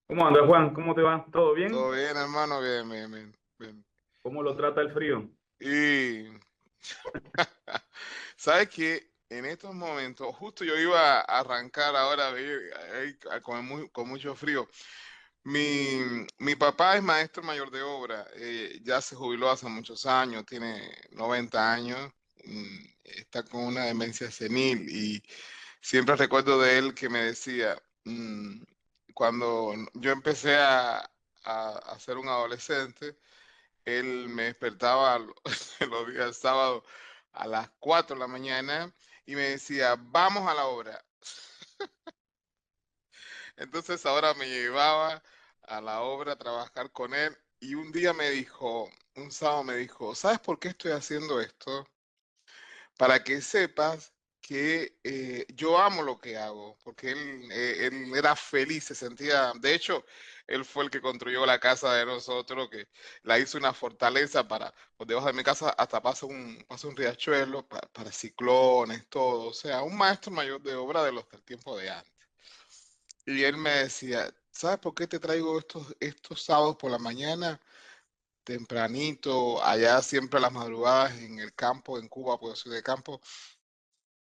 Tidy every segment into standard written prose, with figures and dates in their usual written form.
¿Cómo andas, Juan? ¿Cómo te va? ¿Todo Todo bien? bien, hermano, bien, bien, bien, bien. ¿Cómo lo trata el frío? Y sabes que en estos momentos, justo yo iba a arrancar ahora con mucho frío. Mi papá es maestro mayor de obra, ya se jubiló hace muchos años, tiene 90 años, está con una demencia senil y siempre recuerdo de él que me decía, cuando yo empecé a ser un adolescente, él me despertaba los días sábados a las 4 de la mañana y me decía, vamos a la obra. Entonces ahora me llevaba a la obra a trabajar con él y un día me dijo, un sábado me dijo, ¿sabes por qué estoy haciendo esto? Para que sepas que yo amo lo que hago, porque él era feliz, se sentía, de hecho, él fue el que construyó la casa de nosotros, que la hizo una fortaleza para, por debajo de mi casa hasta pasa un riachuelo para ciclones, todo, o sea, un maestro mayor de obra de los del tiempo de antes. Y él me decía, ¿sabes por qué te traigo estos sábados por la mañana? Tempranito, allá siempre a las madrugadas en el campo, en Cuba, pues yo soy de campo,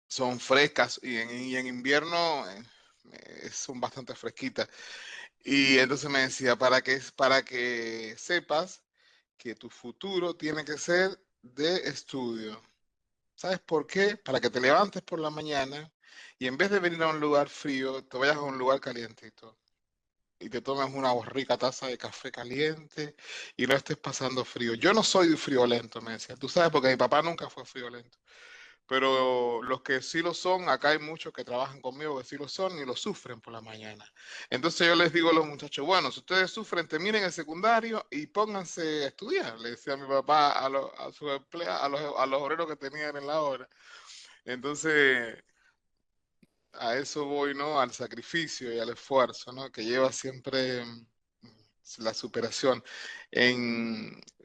son frescas y en invierno son bastante fresquitas. Y entonces me decía, para que sepas que tu futuro tiene que ser de estudio. ¿Sabes por qué? Para que te levantes por la mañana y en vez de venir a un lugar frío, te vayas a un lugar calientito y te tomes una rica taza de café caliente y no estés pasando frío. Yo no soy friolento, me decía. Tú sabes, porque mi papá nunca fue friolento. Pero los que sí lo son, acá hay muchos que trabajan conmigo que sí lo son y lo sufren por la mañana. Entonces yo les digo a los muchachos, bueno, si ustedes sufren, terminen el secundario y pónganse a estudiar, le decía mi papá a sus a los obreros que tenían en la obra. Entonces, a eso voy, ¿no? Al sacrificio y al esfuerzo, ¿no? Que lleva siempre la superación.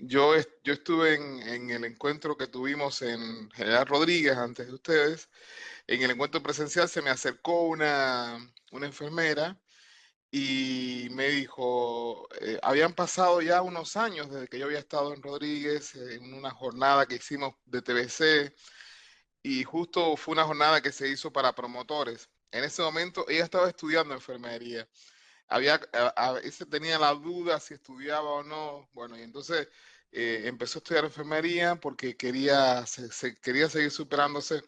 Yo estuve en el encuentro que tuvimos en General Rodríguez antes de ustedes. En el encuentro presencial se me acercó una enfermera y me dijo, habían pasado ya unos años desde que yo había estado en Rodríguez, en una jornada que hicimos de TBC, y justo fue una jornada que se hizo para promotores. En ese momento ella estaba estudiando enfermería. A veces tenía la duda si estudiaba o no. Bueno, y entonces empezó a estudiar enfermería porque quería seguir superándose.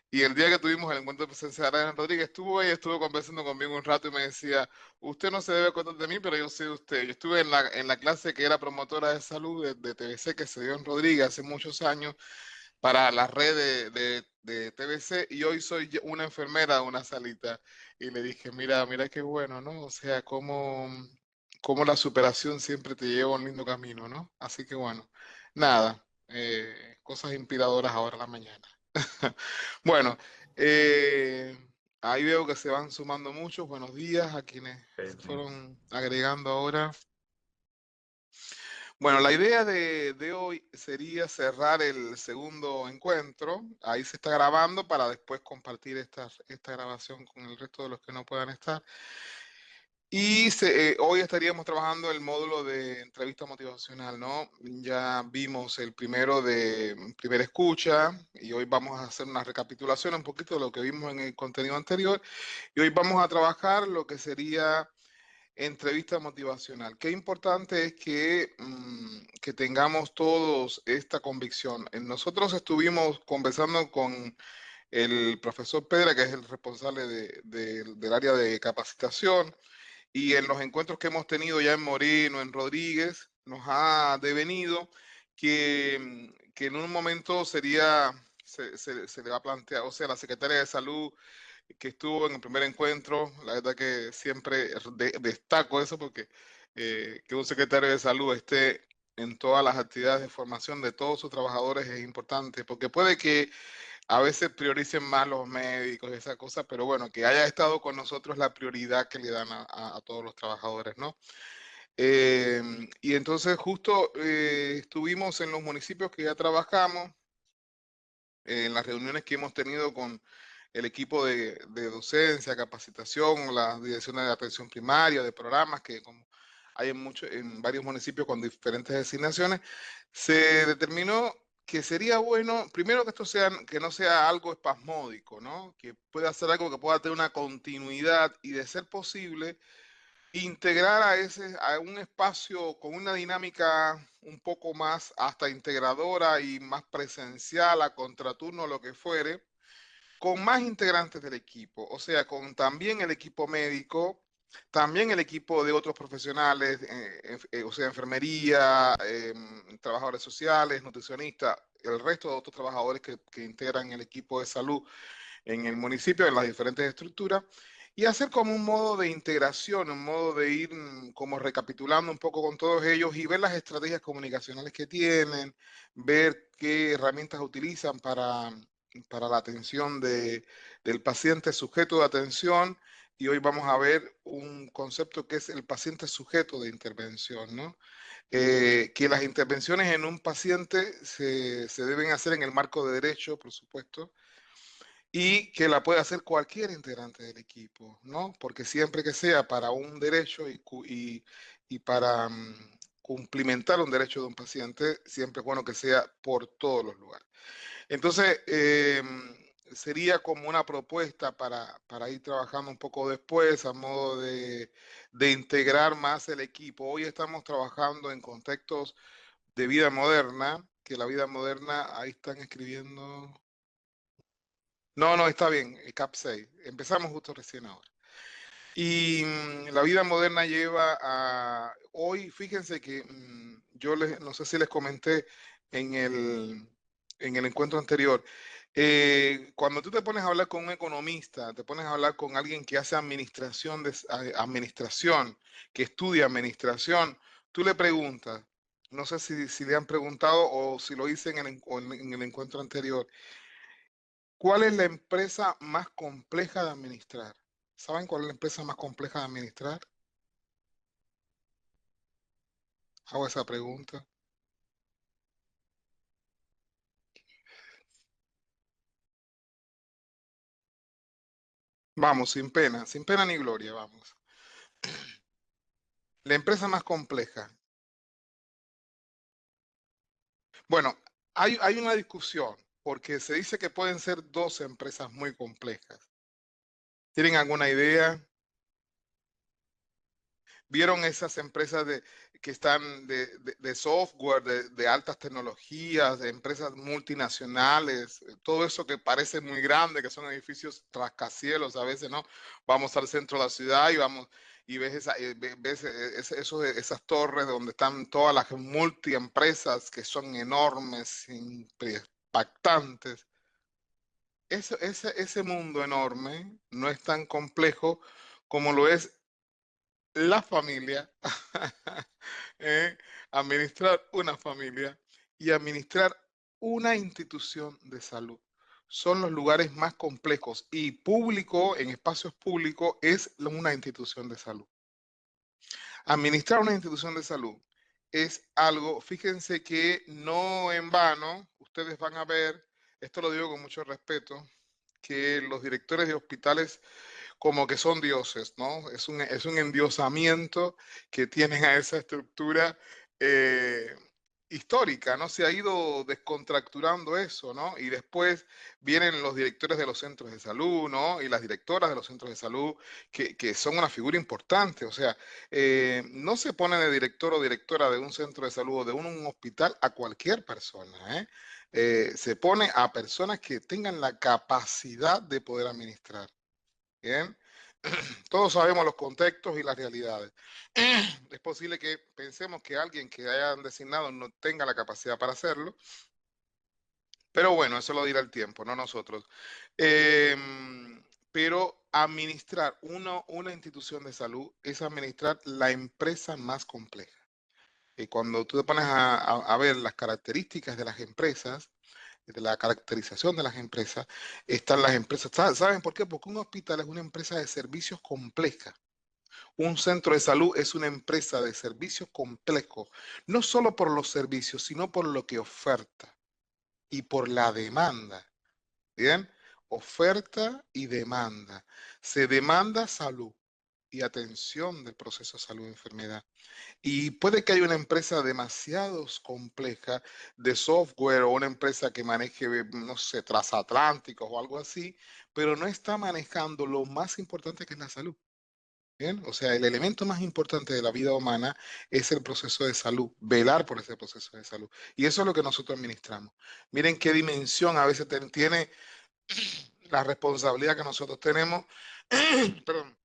Y el día que tuvimos el encuentro presencial de Ana Rodríguez, estuvo ella, estuvo conversando conmigo un rato y me decía, usted no se debe acordar de mí, pero yo sé de usted. Yo estuve en la clase que era promotora de salud de TBC que se dio en Rodríguez hace muchos años para la red de TBC y hoy soy una enfermera de una salita. Y le dije, mira, mira qué bueno, ¿no? O sea, cómo la superación siempre te lleva a un lindo camino, ¿no? Así que bueno, nada, cosas inspiradoras ahora a la mañana. Bueno, eh, ahí veo que se van sumando muchos. Buenos días a quienes se Sí. fueron agregando ahora. Bueno, la idea de hoy sería cerrar el segundo encuentro. Ahí se está grabando para después compartir esta grabación con el resto de los que no puedan estar. Y hoy estaríamos trabajando el módulo de entrevista motivacional, ¿no? Ya vimos el primero de primera escucha y hoy vamos a hacer una recapitulación un poquito de lo que vimos en el contenido anterior. Y hoy vamos a trabajar lo que sería entrevista motivacional. Qué importante es que tengamos todos esta convicción. Nosotros estuvimos conversando con el profesor Pedra, que es el responsable del área de capacitación, y en los encuentros que hemos tenido ya en Moreno, en Rodríguez, nos ha devenido que en un momento se le va a plantear, o sea, la secretaria de Salud que estuvo en el primer encuentro. La verdad que siempre destaco eso porque que un secretario de salud esté en todas las actividades de formación de todos sus trabajadores es importante, porque puede que a veces prioricen más los médicos y esa cosa, pero bueno, que haya estado con nosotros la prioridad que le dan a todos los trabajadores, ¿no? Eh, y entonces justo estuvimos en los municipios que ya trabajamos, en las reuniones que hemos tenido el equipo de docencia, capacitación, las direcciones de atención primaria, de programas, que como hay en varios municipios con diferentes designaciones, se determinó que sería bueno, primero que esto sea, que no sea algo espasmódico, ¿no? Que pueda ser algo que pueda tener una continuidad y, de ser posible, integrar a un espacio con una dinámica un poco más hasta integradora y más presencial, a contraturno, lo que fuere, con más integrantes del equipo, o sea, con también el equipo médico, también el equipo de otros profesionales, o sea, enfermería, trabajadores sociales, nutricionistas, el resto de otros trabajadores que integran el equipo de salud en el municipio, en las diferentes estructuras, y hacer como un modo de integración, un modo de ir como recapitulando un poco con todos ellos y ver las estrategias comunicacionales que tienen, ver qué herramientas utilizan para la atención del paciente sujeto de atención. Y hoy vamos a ver un concepto que es el paciente sujeto de intervención, ¿no? Que las intervenciones en un paciente se deben hacer en el marco de derecho, por supuesto, y que la puede hacer cualquier integrante del equipo, ¿no? Porque siempre que sea para un derecho y para cumplimentar un derecho de un paciente, siempre es bueno que sea por todos los lugares. Entonces, sería como una propuesta para ir trabajando un poco después, a modo de integrar más el equipo. Hoy estamos trabajando en contextos de vida moderna, que la vida moderna, ahí están escribiendo. No, no, está bien, CAP 6. Empezamos justo recién ahora. Y la vida moderna lleva a... Hoy, fíjense que no sé si les comenté en el encuentro anterior, cuando tú te pones a hablar con un economista, te pones a hablar con alguien que hace administración, que estudia administración, tú le preguntas, no sé si le han preguntado o si lo hice en el encuentro anterior, ¿cuál es la empresa más compleja de administrar? ¿Saben cuál es la empresa más compleja de administrar? Hago esa pregunta. Vamos, sin pena ni gloria, vamos. La empresa más compleja. Bueno, hay una discusión, porque se dice que pueden ser dos empresas muy complejas. ¿Tienen alguna idea? ¿Vieron esas empresas que están de software, de altas tecnologías, de empresas multinacionales, todo eso que parece muy grande, que son edificios rascacielos a veces, ¿no? Vamos al centro de la ciudad y vamos y ves, esas torres donde están todas las multiempresas que son enormes, impactantes. Ese mundo enorme no es tan complejo como lo es la familia, ¿eh? Administrar una familia y administrar una institución de salud. Son los lugares más complejos, y público, en espacios públicos, es una institución de salud. Administrar una institución de salud es algo, fíjense que no en vano, ustedes van a ver, esto lo digo con mucho respeto, que los directores de hospitales como que son dioses, ¿no? Es un endiosamiento que tienen a esa estructura eh, histórica, ¿no? Se ha ido descontracturando eso, ¿no? Y después vienen los directores de los centros de salud, ¿no? Y las directoras de los centros de salud, que son una figura importante. O sea, no se pone de director o directora de un centro de salud o de un hospital a cualquier persona, ¿eh? Se pone a personas que tengan la capacidad de poder administrar. Bien, todos sabemos los contextos y las realidades. Es posible que pensemos que alguien que hayan designado no tenga la capacidad para hacerlo, pero bueno, eso lo dirá el tiempo, no nosotros. Pero administrar una institución de salud es administrar la empresa más compleja. Y cuando tú te pones a ver las características de las empresas, de la caracterización de las empresas, están las empresas. ¿Saben por qué? Porque un hospital es una empresa de servicios compleja. Un centro de salud es una empresa de servicios complejo, no solo por los servicios, sino por lo que oferta y por la demanda. ¿Bien? oferta y demanda. Se demanda salud y atención del proceso de salud y enfermedad. Y puede que haya una empresa demasiado compleja de software o una empresa que maneje, no sé, transatlánticos o algo así, pero no está manejando lo más importante que es la salud. Bien, o sea, el elemento más importante de la vida humana es el proceso de salud, velar por ese proceso de salud. Y eso es lo que nosotros administramos. Miren qué dimensión a veces tiene la responsabilidad que nosotros tenemos, perdón,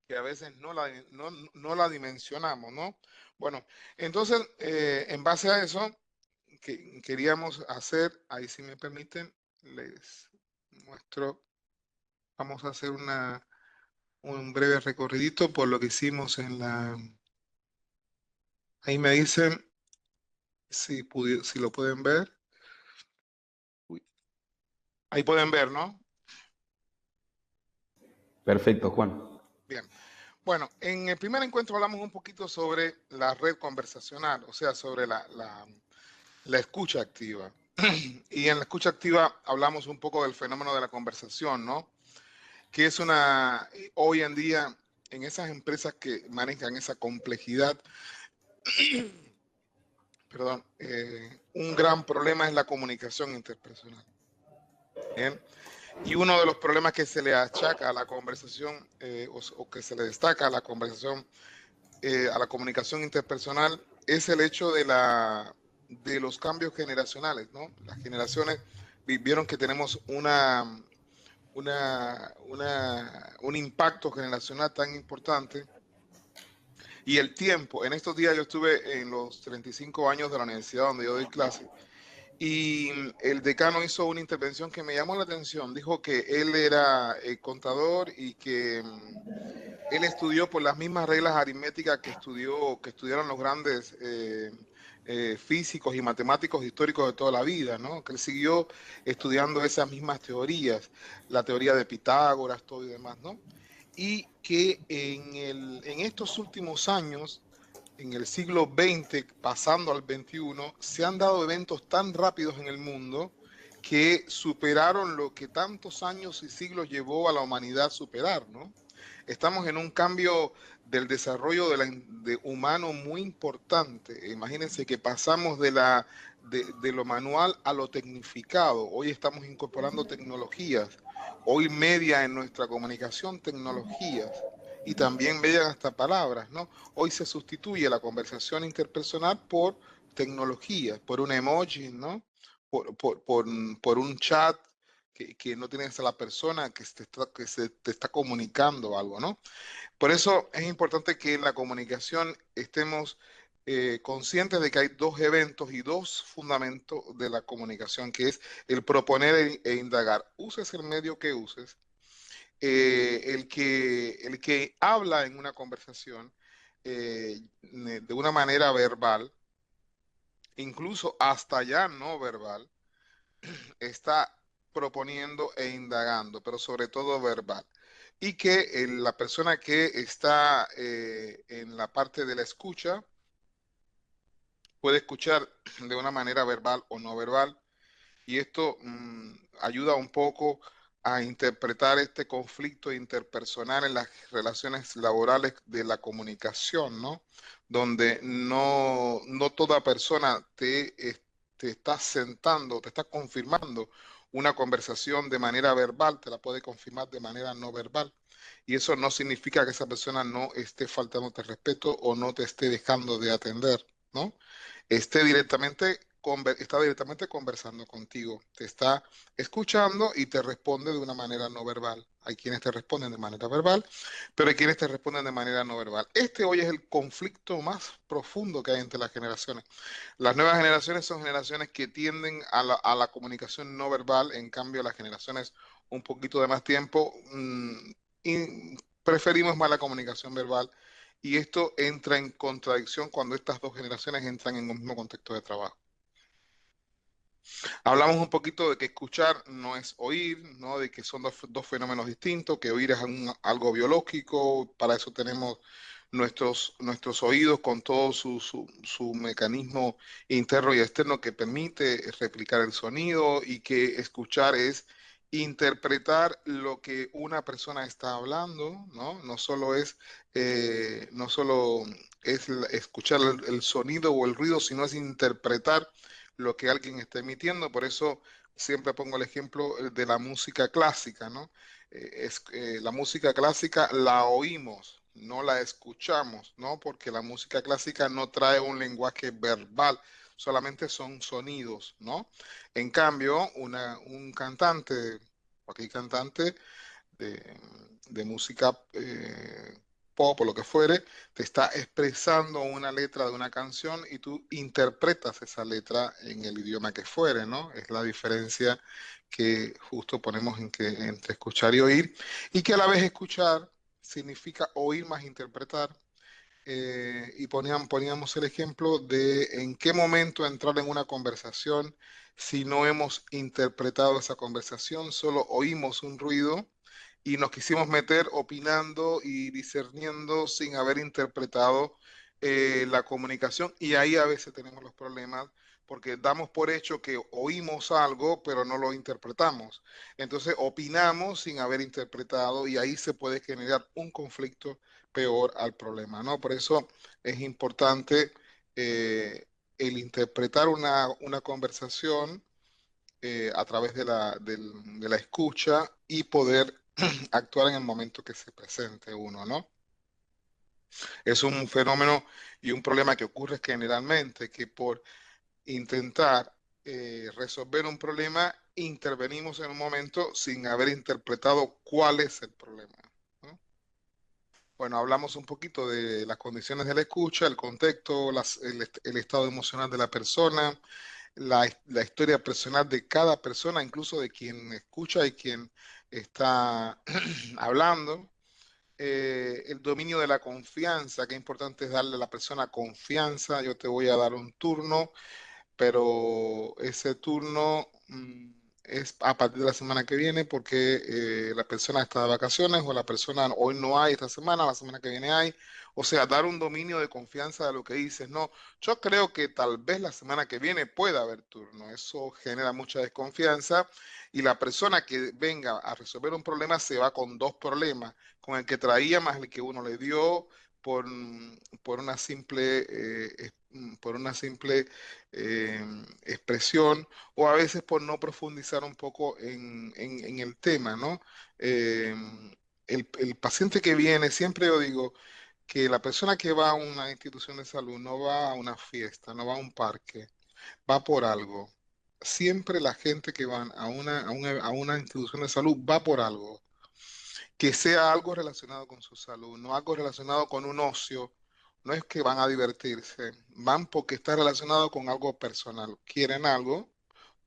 que a veces no la dimensionamos, ¿no? Bueno, entonces, en base a eso, que queríamos hacer, ahí si me permiten, les muestro, vamos a hacer un breve recorridito por lo que hicimos en la... Ahí me dicen si lo pueden ver. Uy, ahí pueden ver, ¿no? Perfecto, Juan. Bien. Bueno, en el primer encuentro hablamos un poquito sobre la red conversacional, o sea, sobre la escucha activa. Y en la escucha activa hablamos un poco del fenómeno de la conversación, ¿no? Que es hoy en día, en esas empresas que manejan esa complejidad, perdón, un gran problema es la comunicación interpersonal. ¿Bien? Y uno de los problemas que se le achaca a la conversación o que se le destaca a la comunicación interpersonal es el hecho de los cambios generacionales, ¿no? Las generaciones vieron que tenemos un impacto generacional tan importante y el tiempo. En estos días yo estuve en los 35 años de la universidad donde yo doy clase y el decano hizo una intervención que me llamó la atención. Dijo que él era contador y que él estudió por las mismas reglas aritméticas que estudiaron los grandes físicos y matemáticos históricos de toda la vida, ¿no? Que él siguió estudiando esas mismas teorías, la teoría de Pitágoras, todo y demás, ¿no? Y que en estos últimos años, en el siglo XX, pasando al XXI, se han dado eventos tan rápidos en el mundo que superaron lo que tantos años y siglos llevó a la humanidad a superar, ¿no? Estamos en un cambio del desarrollo de humano muy importante. Imagínense que pasamos de lo manual a lo tecnificado. Hoy estamos incorporando tecnologías. Hoy media en nuestra comunicación tecnologías y también median hasta palabras, ¿no? Hoy se sustituye la conversación interpersonal por tecnología, por un emoji, ¿no? Por un chat que no tienes a la persona que se te está comunicando algo, ¿no? Por eso es importante que en la comunicación estemos conscientes de que hay dos eventos y dos fundamentos de la comunicación, que es el proponer e indagar. Uses el medio que uses, el que habla en una conversación de una manera verbal, incluso hasta ya no verbal, está proponiendo e indagando, pero sobre todo verbal. Y que la persona que está en la parte de la escucha puede escuchar de una manera verbal o no verbal. Y esto ayuda un poco a interpretar este conflicto interpersonal en las relaciones laborales de la comunicación, ¿no? Donde no toda persona te está sentando, te está confirmando una conversación de manera verbal, te la puede confirmar de manera no verbal. Y eso no significa que esa persona no esté faltándote respeto o no te esté dejando de atender, ¿no? Está directamente conversando contigo, te está escuchando y te responde de una manera no verbal. Hay quienes te responden de manera verbal, pero hay quienes te responden de manera no verbal. Este hoy es el conflicto más profundo que hay entre las generaciones. Las nuevas generaciones son generaciones que tienden a la comunicación no verbal, en cambio las generaciones un poquito de más tiempo preferimos más la comunicación verbal y esto entra en contradicción cuando estas dos generaciones entran en un mismo contexto de trabajo. Hablamos un poquito de que escuchar no es oír, ¿no? De que son dos fenómenos distintos, que oír es algo biológico, para eso tenemos nuestros oídos con todo su mecanismo interno y externo que permite replicar el sonido y que escuchar es interpretar lo que una persona está hablando, ¿no? No solo es escuchar el sonido o el ruido, sino es interpretar lo que alguien está emitiendo. Por eso siempre pongo el ejemplo de la música clásica, ¿no? La música clásica la oímos, no la escuchamos, ¿no? Porque la música clásica no trae un lenguaje verbal, solamente son sonidos, ¿no? En cambio, un cantante, cualquier cantante de música pop o lo que fuere, te está expresando una letra de una canción y tú interpretas esa letra en el idioma que fuere, ¿no? Es la diferencia que justo ponemos entre escuchar y oír, y que a la vez escuchar significa oír más interpretar. Y poníamos el ejemplo de en qué momento entrar en una conversación si no hemos interpretado esa conversación, solo oímos un ruido y nos quisimos meter opinando y discerniendo sin haber interpretado la comunicación, y ahí a veces tenemos los problemas porque damos por hecho que oímos algo pero no lo interpretamos. Entonces opinamos sin haber interpretado y ahí se puede generar un conflicto peor al problema, ¿no? Por eso es importante el interpretar una conversación a través de la escucha y poder actuar en el momento que se presente uno, ¿no? Es un fenómeno y un problema que ocurre generalmente, que por intentar resolver un problema, intervenimos en un momento sin haber interpretado cuál es el problema, ¿no? Bueno, hablamos un poquito de las condiciones de la escucha, el contexto, el estado emocional de la persona, la historia personal de cada persona, incluso de quien escucha y quien está hablando, el dominio de la confianza, qué importante es darle a la persona confianza. Yo te voy a dar un turno, pero ese turno es a partir de la semana que viene porque la persona está de vacaciones o la persona hoy no hay esta semana, la semana que viene hay. O sea, dar un dominio de confianza de lo que dices. No, yo creo que tal vez la semana que viene pueda haber turno. Eso genera mucha desconfianza y la persona que venga a resolver un problema se va con dos problemas, con el que traía más el que uno le dio por, por una simple... por una simple expresión, o a veces por no profundizar un poco en el tema, ¿no? Eh, el paciente que viene, siempre yo digo que la persona que va a una institución de salud no va a una fiesta, no va a un parque, va por algo. Siempre la gente que va a una institución de salud va por algo, que sea algo relacionado con su salud, no algo relacionado con un ocio. No es que van a divertirse, van porque está relacionado con algo personal. Quieren algo,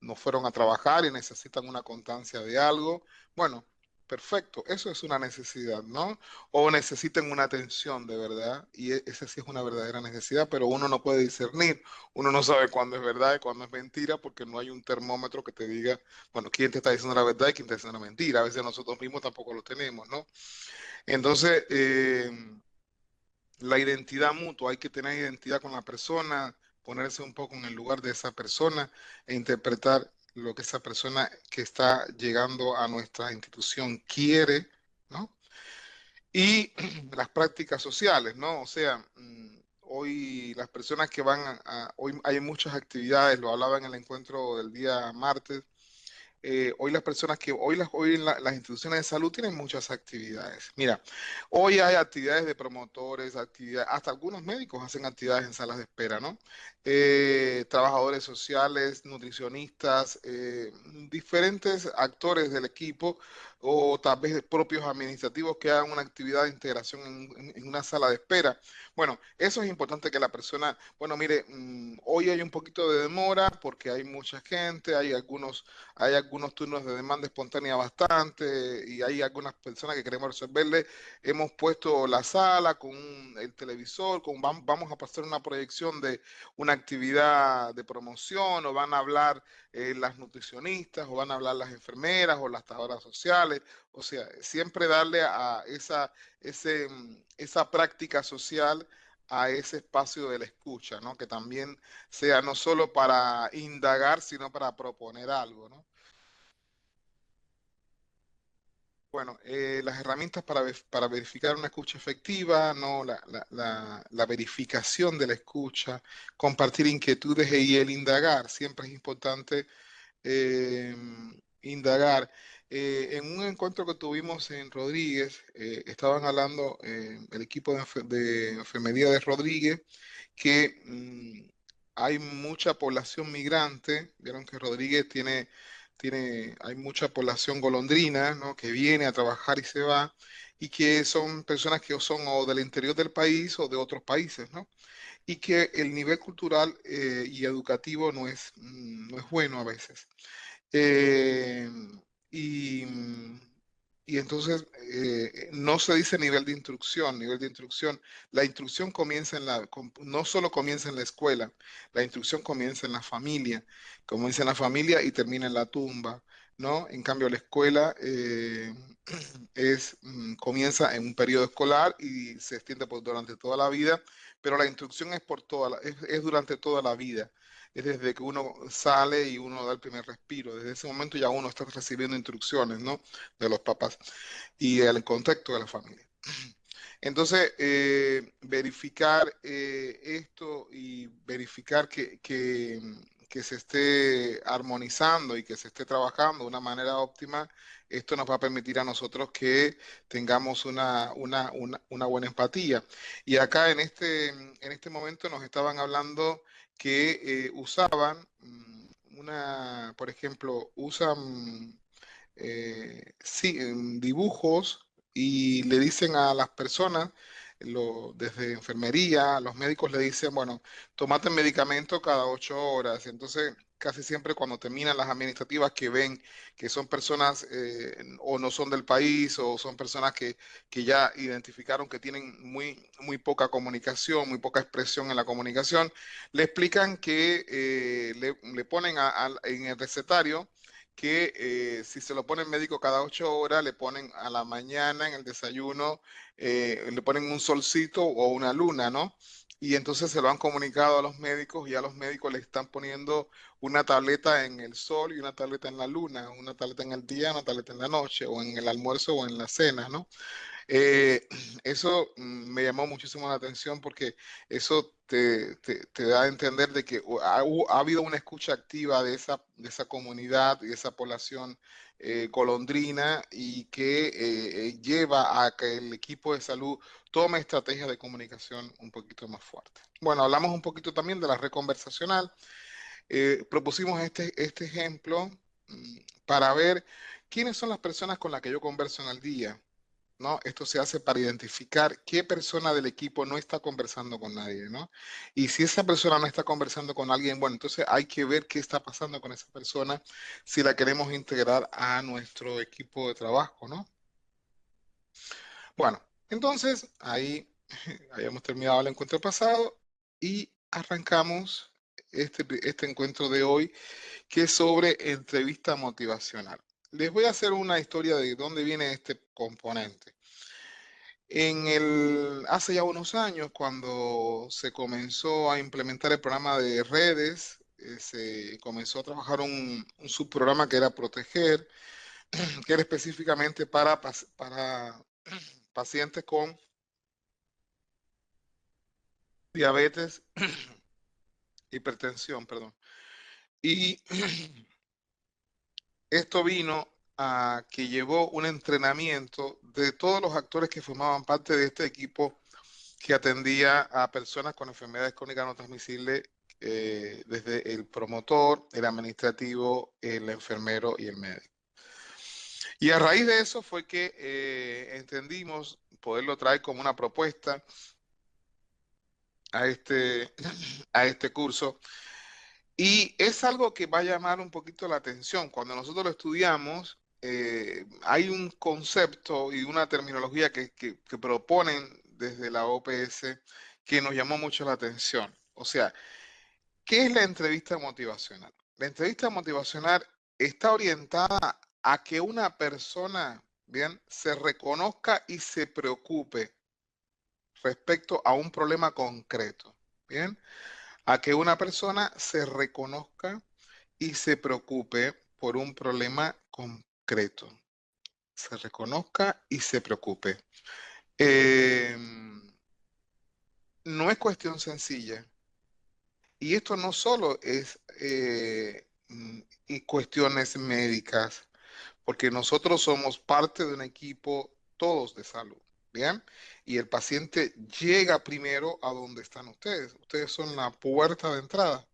no fueron a trabajar y necesitan una constancia de algo. Bueno, perfecto, eso es una necesidad, ¿no? O necesitan una atención de verdad, y esa sí es una verdadera necesidad, pero uno no puede discernir, uno no sabe cuándo es verdad y cuándo es mentira, porque no hay un termómetro que te diga, bueno, quién te está diciendo la verdad y quién te está diciendo la mentira. A veces nosotros mismos tampoco lo tenemos, ¿no? Entonces, la identidad mutua, hay que tener identidad con la persona, ponerse un poco en el lugar de esa persona e interpretar lo que esa persona que está llegando a nuestra institución quiere, ¿no? Y las prácticas sociales, ¿no? O sea, hoy las personas que van hoy hay muchas actividades, lo hablaba en el encuentro del día martes. Hoy las personas que, las instituciones de salud tienen muchas actividades. Mira, hoy hay actividades de promotores, actividades, hasta algunos médicos hacen actividades en salas de espera, ¿no? Trabajadores sociales, nutricionistas, diferentes actores del equipo o tal vez propios administrativos que hagan una actividad de integración en una sala de espera. Bueno, eso es importante que la persona, bueno, mire, hoy hay un poquito de demora porque hay mucha gente, hay algunos turnos de demanda espontánea bastante y hay algunas personas que queremos resolverle. Hemos puesto la sala con el televisor, vamos a pasar una proyección de una actividad de promoción o van a hablar las nutricionistas o van a hablar las enfermeras o las trabajadoras sociales. O sea, siempre darle a esa práctica social a ese espacio de la escucha, ¿no? Que también sea no solo para indagar, sino para proponer algo, ¿no? Bueno, las herramientas para verificar una escucha efectiva, ¿no? La verificación de la escucha, compartir inquietudes y el indagar. Siempre es importante eh, indagar. En un encuentro que tuvimos en Rodríguez, estaban hablando el equipo de enfermería de Rodríguez que hay mucha población migrante. Vieron que Rodríguez hay mucha población golondrina, ¿no? Que viene a trabajar y se va, y que son personas que son o del interior del país o de otros países, ¿no? Y que el nivel cultural y educativo no es bueno a veces. Eh, y, y entonces no se dice nivel de instrucción, nivel de instrucción. La instrucción comienza no solo comienza en la escuela, la instrucción comienza en la familia, comienza en la familia y termina en la tumba, ¿no? En cambio, la escuela comienza en un periodo escolar y se extiende durante toda la vida, pero la instrucción es es durante toda la vida. Es desde que uno sale y uno da el primer respiro. Desde ese momento ya uno está recibiendo instrucciones, ¿no? De los papás y el contexto de la familia. Entonces, verificar esto y verificar que se esté armonizando y que se esté trabajando de una manera óptima, esto nos va a permitir a nosotros que tengamos una buena empatía. Y acá en este momento nos estaban hablando que usaban por ejemplo, usan sí, dibujos y le dicen a las personas, desde enfermería, los médicos le dicen, bueno, tomate medicamento cada 8 horas. Entonces, casi siempre cuando terminan las administrativas que ven que son personas o no son del país o son personas que ya identificaron que tienen muy poca comunicación, muy poca expresión en la comunicación, le explican que le ponen en el recetario que si se lo pone el médico cada 8 horas, le ponen a la mañana en el desayuno, le ponen un solcito o una luna, ¿no? Y entonces se lo han comunicado a los médicos y a los médicos le están poniendo una tableta en el sol y una tableta en la luna, una tableta en el día, una tableta en la noche, o en el almuerzo o en la cena, ¿no? Eh, Eso me llamó muchísimo la atención porque eso te da a entender de que ha habido una escucha activa de esa comunidad y de esa población golondrina y que lleva a que el equipo de salud tome estrategias de comunicación un poquito más fuertes. Bueno, hablamos un poquito también de la red conversacional. Propusimos este ejemplo para ver quiénes son las personas con las que yo converso en el día, ¿no? Esto se hace para identificar qué persona del equipo no está conversando con nadie, ¿no? Y si esa persona no está conversando con alguien, bueno, entonces hay que ver qué está pasando con esa persona si la queremos integrar a nuestro equipo de trabajo, ¿no? Bueno, entonces ahí habíamos terminado el encuentro pasado y arrancamos este encuentro de hoy, que es sobre entrevista motivacional. Les voy a hacer una historia de dónde viene este componente. Hace ya unos años, cuando se comenzó a implementar el programa de redes, se comenzó a trabajar un subprograma que era Proteger, que era específicamente para pacientes con diabetes, hipertensión, perdón. Y esto vino a que llevó un entrenamiento de todos los actores que formaban parte de este equipo que atendía a personas con enfermedades crónicas no transmisibles, desde el promotor, el administrativo, el enfermero y el médico. Y a raíz de eso fue que entendimos poderlo traer como una propuesta a a este curso. Y es algo que va a llamar un poquito la atención. Cuando nosotros lo estudiamos, hay un concepto y una terminología que proponen desde la OPS que nos llamó mucho la atención. O sea, ¿qué es la entrevista motivacional? La entrevista motivacional está orientada a que una persona, bien, se reconozca y se preocupe respecto a un problema concreto, bien, a que una persona se reconozca y se preocupe por un problema concreto. se reconozca y se preocupe. Eh, no es cuestión sencilla. Y esto no solo es y cuestiones médicas, porque nosotros somos parte de un equipo todos de salud, ¿bien? Y el paciente llega primero a donde están ustedes. Ustedes son la puerta de entrada.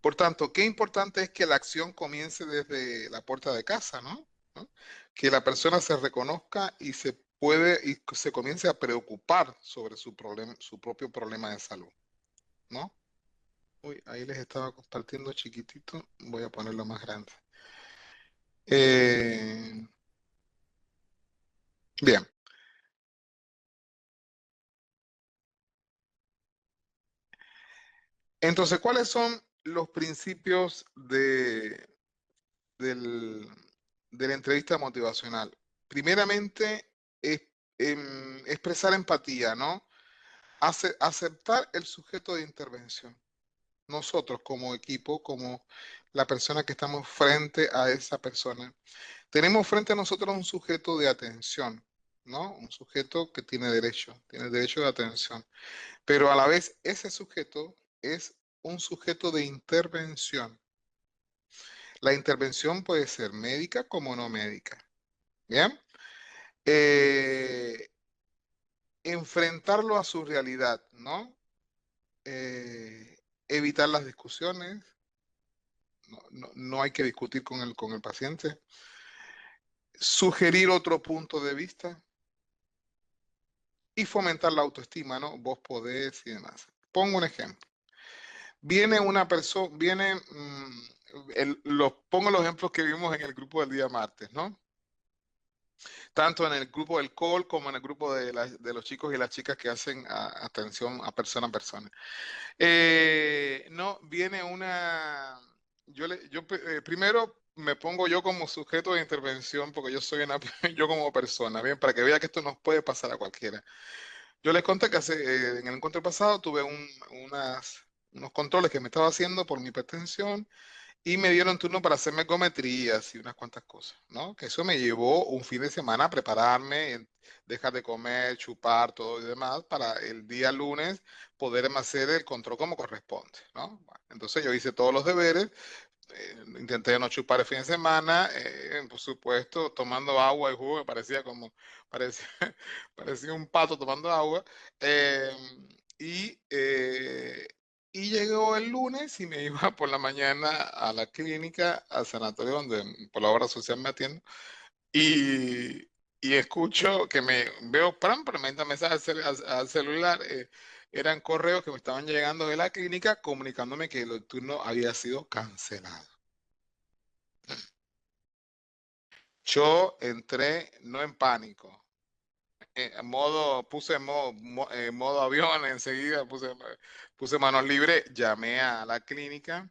Por tanto, qué importante es que la acción comience desde la puerta de casa, ¿no? ¿No? Que la persona se reconozca y se comience a preocupar sobre su problema, su propio problema de salud, ¿no? Uy, ahí les estaba compartiendo chiquitito. Voy a ponerlo más grande. Eh, bien. Entonces, ¿cuáles son los principios del- de la entrevista motivacional? Primeramente, es, expresar empatía, ¿no? Aceptar el sujeto de intervención. Nosotros como equipo, como la persona que estamos frente a esa persona, tenemos frente a nosotros un sujeto de atención, ¿no? Un sujeto que tiene derecho de atención, pero a la vez ese sujeto es un sujeto de intervención. La intervención puede ser médica como no médica, ¿bien? Eh, enfrentarlo a su realidad, ¿no? Evitar las discusiones, no hay que discutir con el paciente, sugerir otro punto de vista y fomentar la autoestima, ¿no? Vos podés y demás. Pongo un ejemplo. Viene una persona, pongo los ejemplos que vimos en el grupo del día martes, ¿no? Tanto en el grupo del call como en el grupo de los chicos y las chicas que hacen atención a persona. No, viene una, primero me pongo yo como sujeto de intervención porque yo soy yo como persona, bien, para que vea que esto nos puede pasar a cualquiera. Yo les conté que en el encuentro pasado tuve unos controles que me estaba haciendo por mi hipertensión y me dieron turno para hacerme ecometrías y unas cuantas cosas, ¿no? Que eso me llevó un fin de semana a prepararme, dejar de comer, chupar, todo y demás, para el día lunes poderme hacer el control como corresponde, ¿no? Bueno, entonces yo hice todos los deberes, intenté no chupar el fin de semana, por supuesto, tomando agua y jugo, parecía, parecía un pato tomando agua. eh, y, eh, y llegó el lunes y me iba por la mañana a la clínica, al sanatorio donde por la obra social me atiendo, y, y escucho que veo, pram, pero me entra mensaje al celular, eran correos que me estaban llegando de la clínica comunicándome que el turno había sido cancelado. Yo entré no en pánico, puse modo avión enseguida, puse manos libres, llamé a la clínica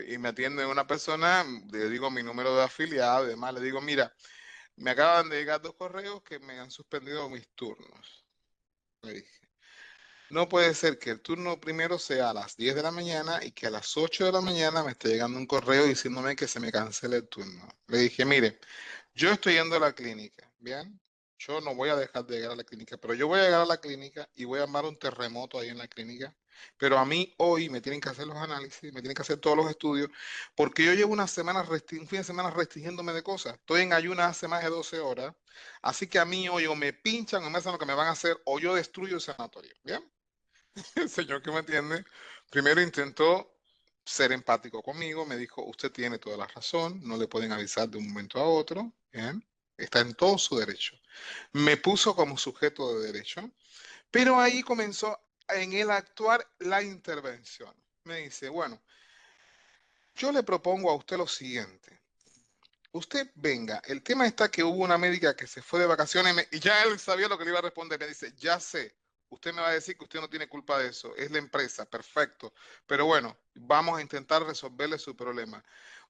y me atiende una persona, le digo mi número de afiliado y demás, le digo, mira, me acaban de llegar dos correos que me han suspendido mis turnos. Le dije, no puede ser que el turno primero sea a las 10 de la mañana y que a las 8 de la mañana me esté llegando un correo diciéndome que se me cancele el turno. Le dije, mire, yo estoy yendo a la clínica, ¿bien? Yo no voy a dejar de llegar a la clínica, pero yo voy a llegar a la clínica y voy a armar un terremoto ahí en la clínica. Pero a mí hoy me tienen que hacer los análisis, me tienen que hacer todos los estudios, porque yo llevo una semana, un fin de semana restringiéndome de cosas. Estoy en ayunas hace más de 12 horas, así que a mí hoy o me pinchan o me hacen lo que me van a hacer o yo destruyo el sanatorio, ¿bien? El señor que me atiende, primero intentó ser empático conmigo, me dijo, usted tiene toda la razón, no le pueden avisar de un momento a otro, ¿bien? Está en todo su derecho. Me puso como sujeto de derecho, pero ahí comenzó en el actuar la intervención. Me dice, bueno, yo le propongo a usted lo siguiente. Usted venga, el tema está que hubo una médica que se fue de vacaciones y ya él sabía lo que le iba a responder. Me dice, ya sé, usted me va a decir que usted no tiene culpa de eso, es la empresa, perfecto. Pero bueno, vamos a intentar resolverle su problema.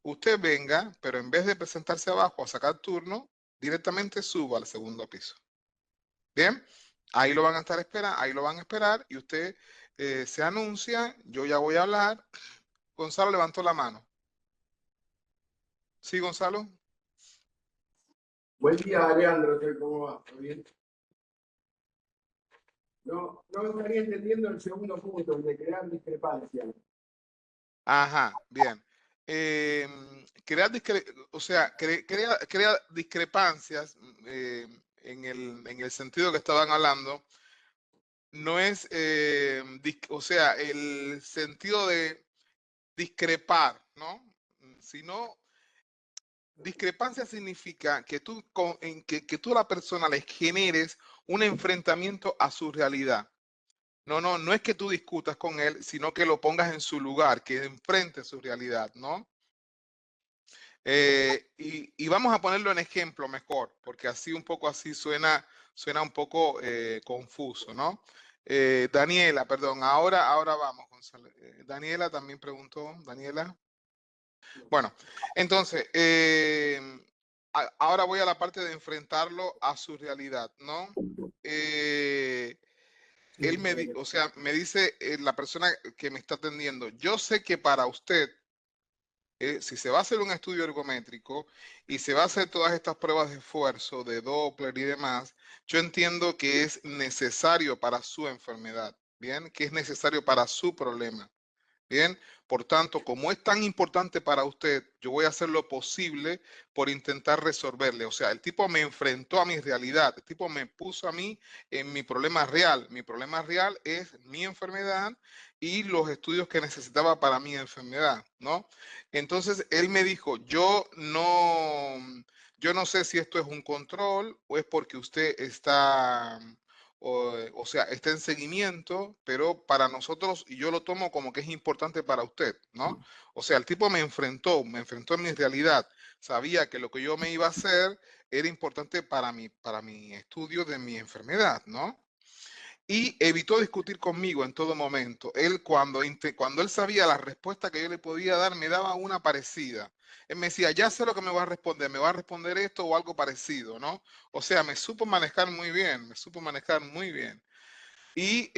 Usted venga, pero en vez de presentarse abajo a sacar turno, directamente suba al segundo piso. Bien, ahí lo van a estar esperando, ahí lo van a esperar y usted se anuncia, yo ya voy a hablar. Gonzalo levantó la mano. ¿Sí, Gonzalo? Buen día, Leandro, ¿cómo va? ¿Todo bien? No estaría entendiendo el segundo punto, el de crear discrepancias. Ajá, bien. O sea, crea discrepancias en el sentido que estaban hablando. No es, o sea, el sentido de discrepar, ¿no? Sino discrepancia significa que tú, que tú a la persona le generes un enfrentamiento a su realidad. No es que tú discutas con él, sino que lo pongas en su lugar, que enfrente su realidad, ¿no? Y vamos a ponerlo en ejemplo mejor, porque así un poco así suena un poco confuso, ¿no? Daniela, perdón, ahora vamos, Gonzalo. Daniela también preguntó, Daniela. Bueno, entonces, ahora voy a la parte de enfrentarlo a su realidad, ¿no? Eh, él o sea, me dice la persona que me está atendiendo, yo sé que para usted, si se va a hacer un estudio ergométrico y se va a hacer todas estas pruebas de esfuerzo, de Doppler y demás, yo entiendo que es necesario para su enfermedad, ¿bien? Que es necesario para su problema. Bien, por tanto, como es tan importante para usted, yo voy a hacer lo posible por intentar resolverle. O sea, el tipo me enfrentó a mi realidad, el tipo me puso a mí en mi problema real. Mi problema real es mi enfermedad y los estudios que necesitaba para mi enfermedad, ¿no? Entonces, él me dijo, yo no sé si esto es un control o es porque usted está o sea, está en seguimiento, pero para nosotros, y yo lo tomo como que es importante para usted, ¿no? O sea, el tipo me enfrentó en mi realidad, sabía que lo que yo me iba a hacer era importante para mi estudio de mi enfermedad, ¿no? Y evitó discutir conmigo en todo momento. Él, cuando él sabía la respuesta que yo le podía dar, me daba una parecida. Él me decía, ya sé lo que me va a responder esto o algo parecido, ¿no? O sea, me supo manejar muy bien, me supo manejar muy bien. Y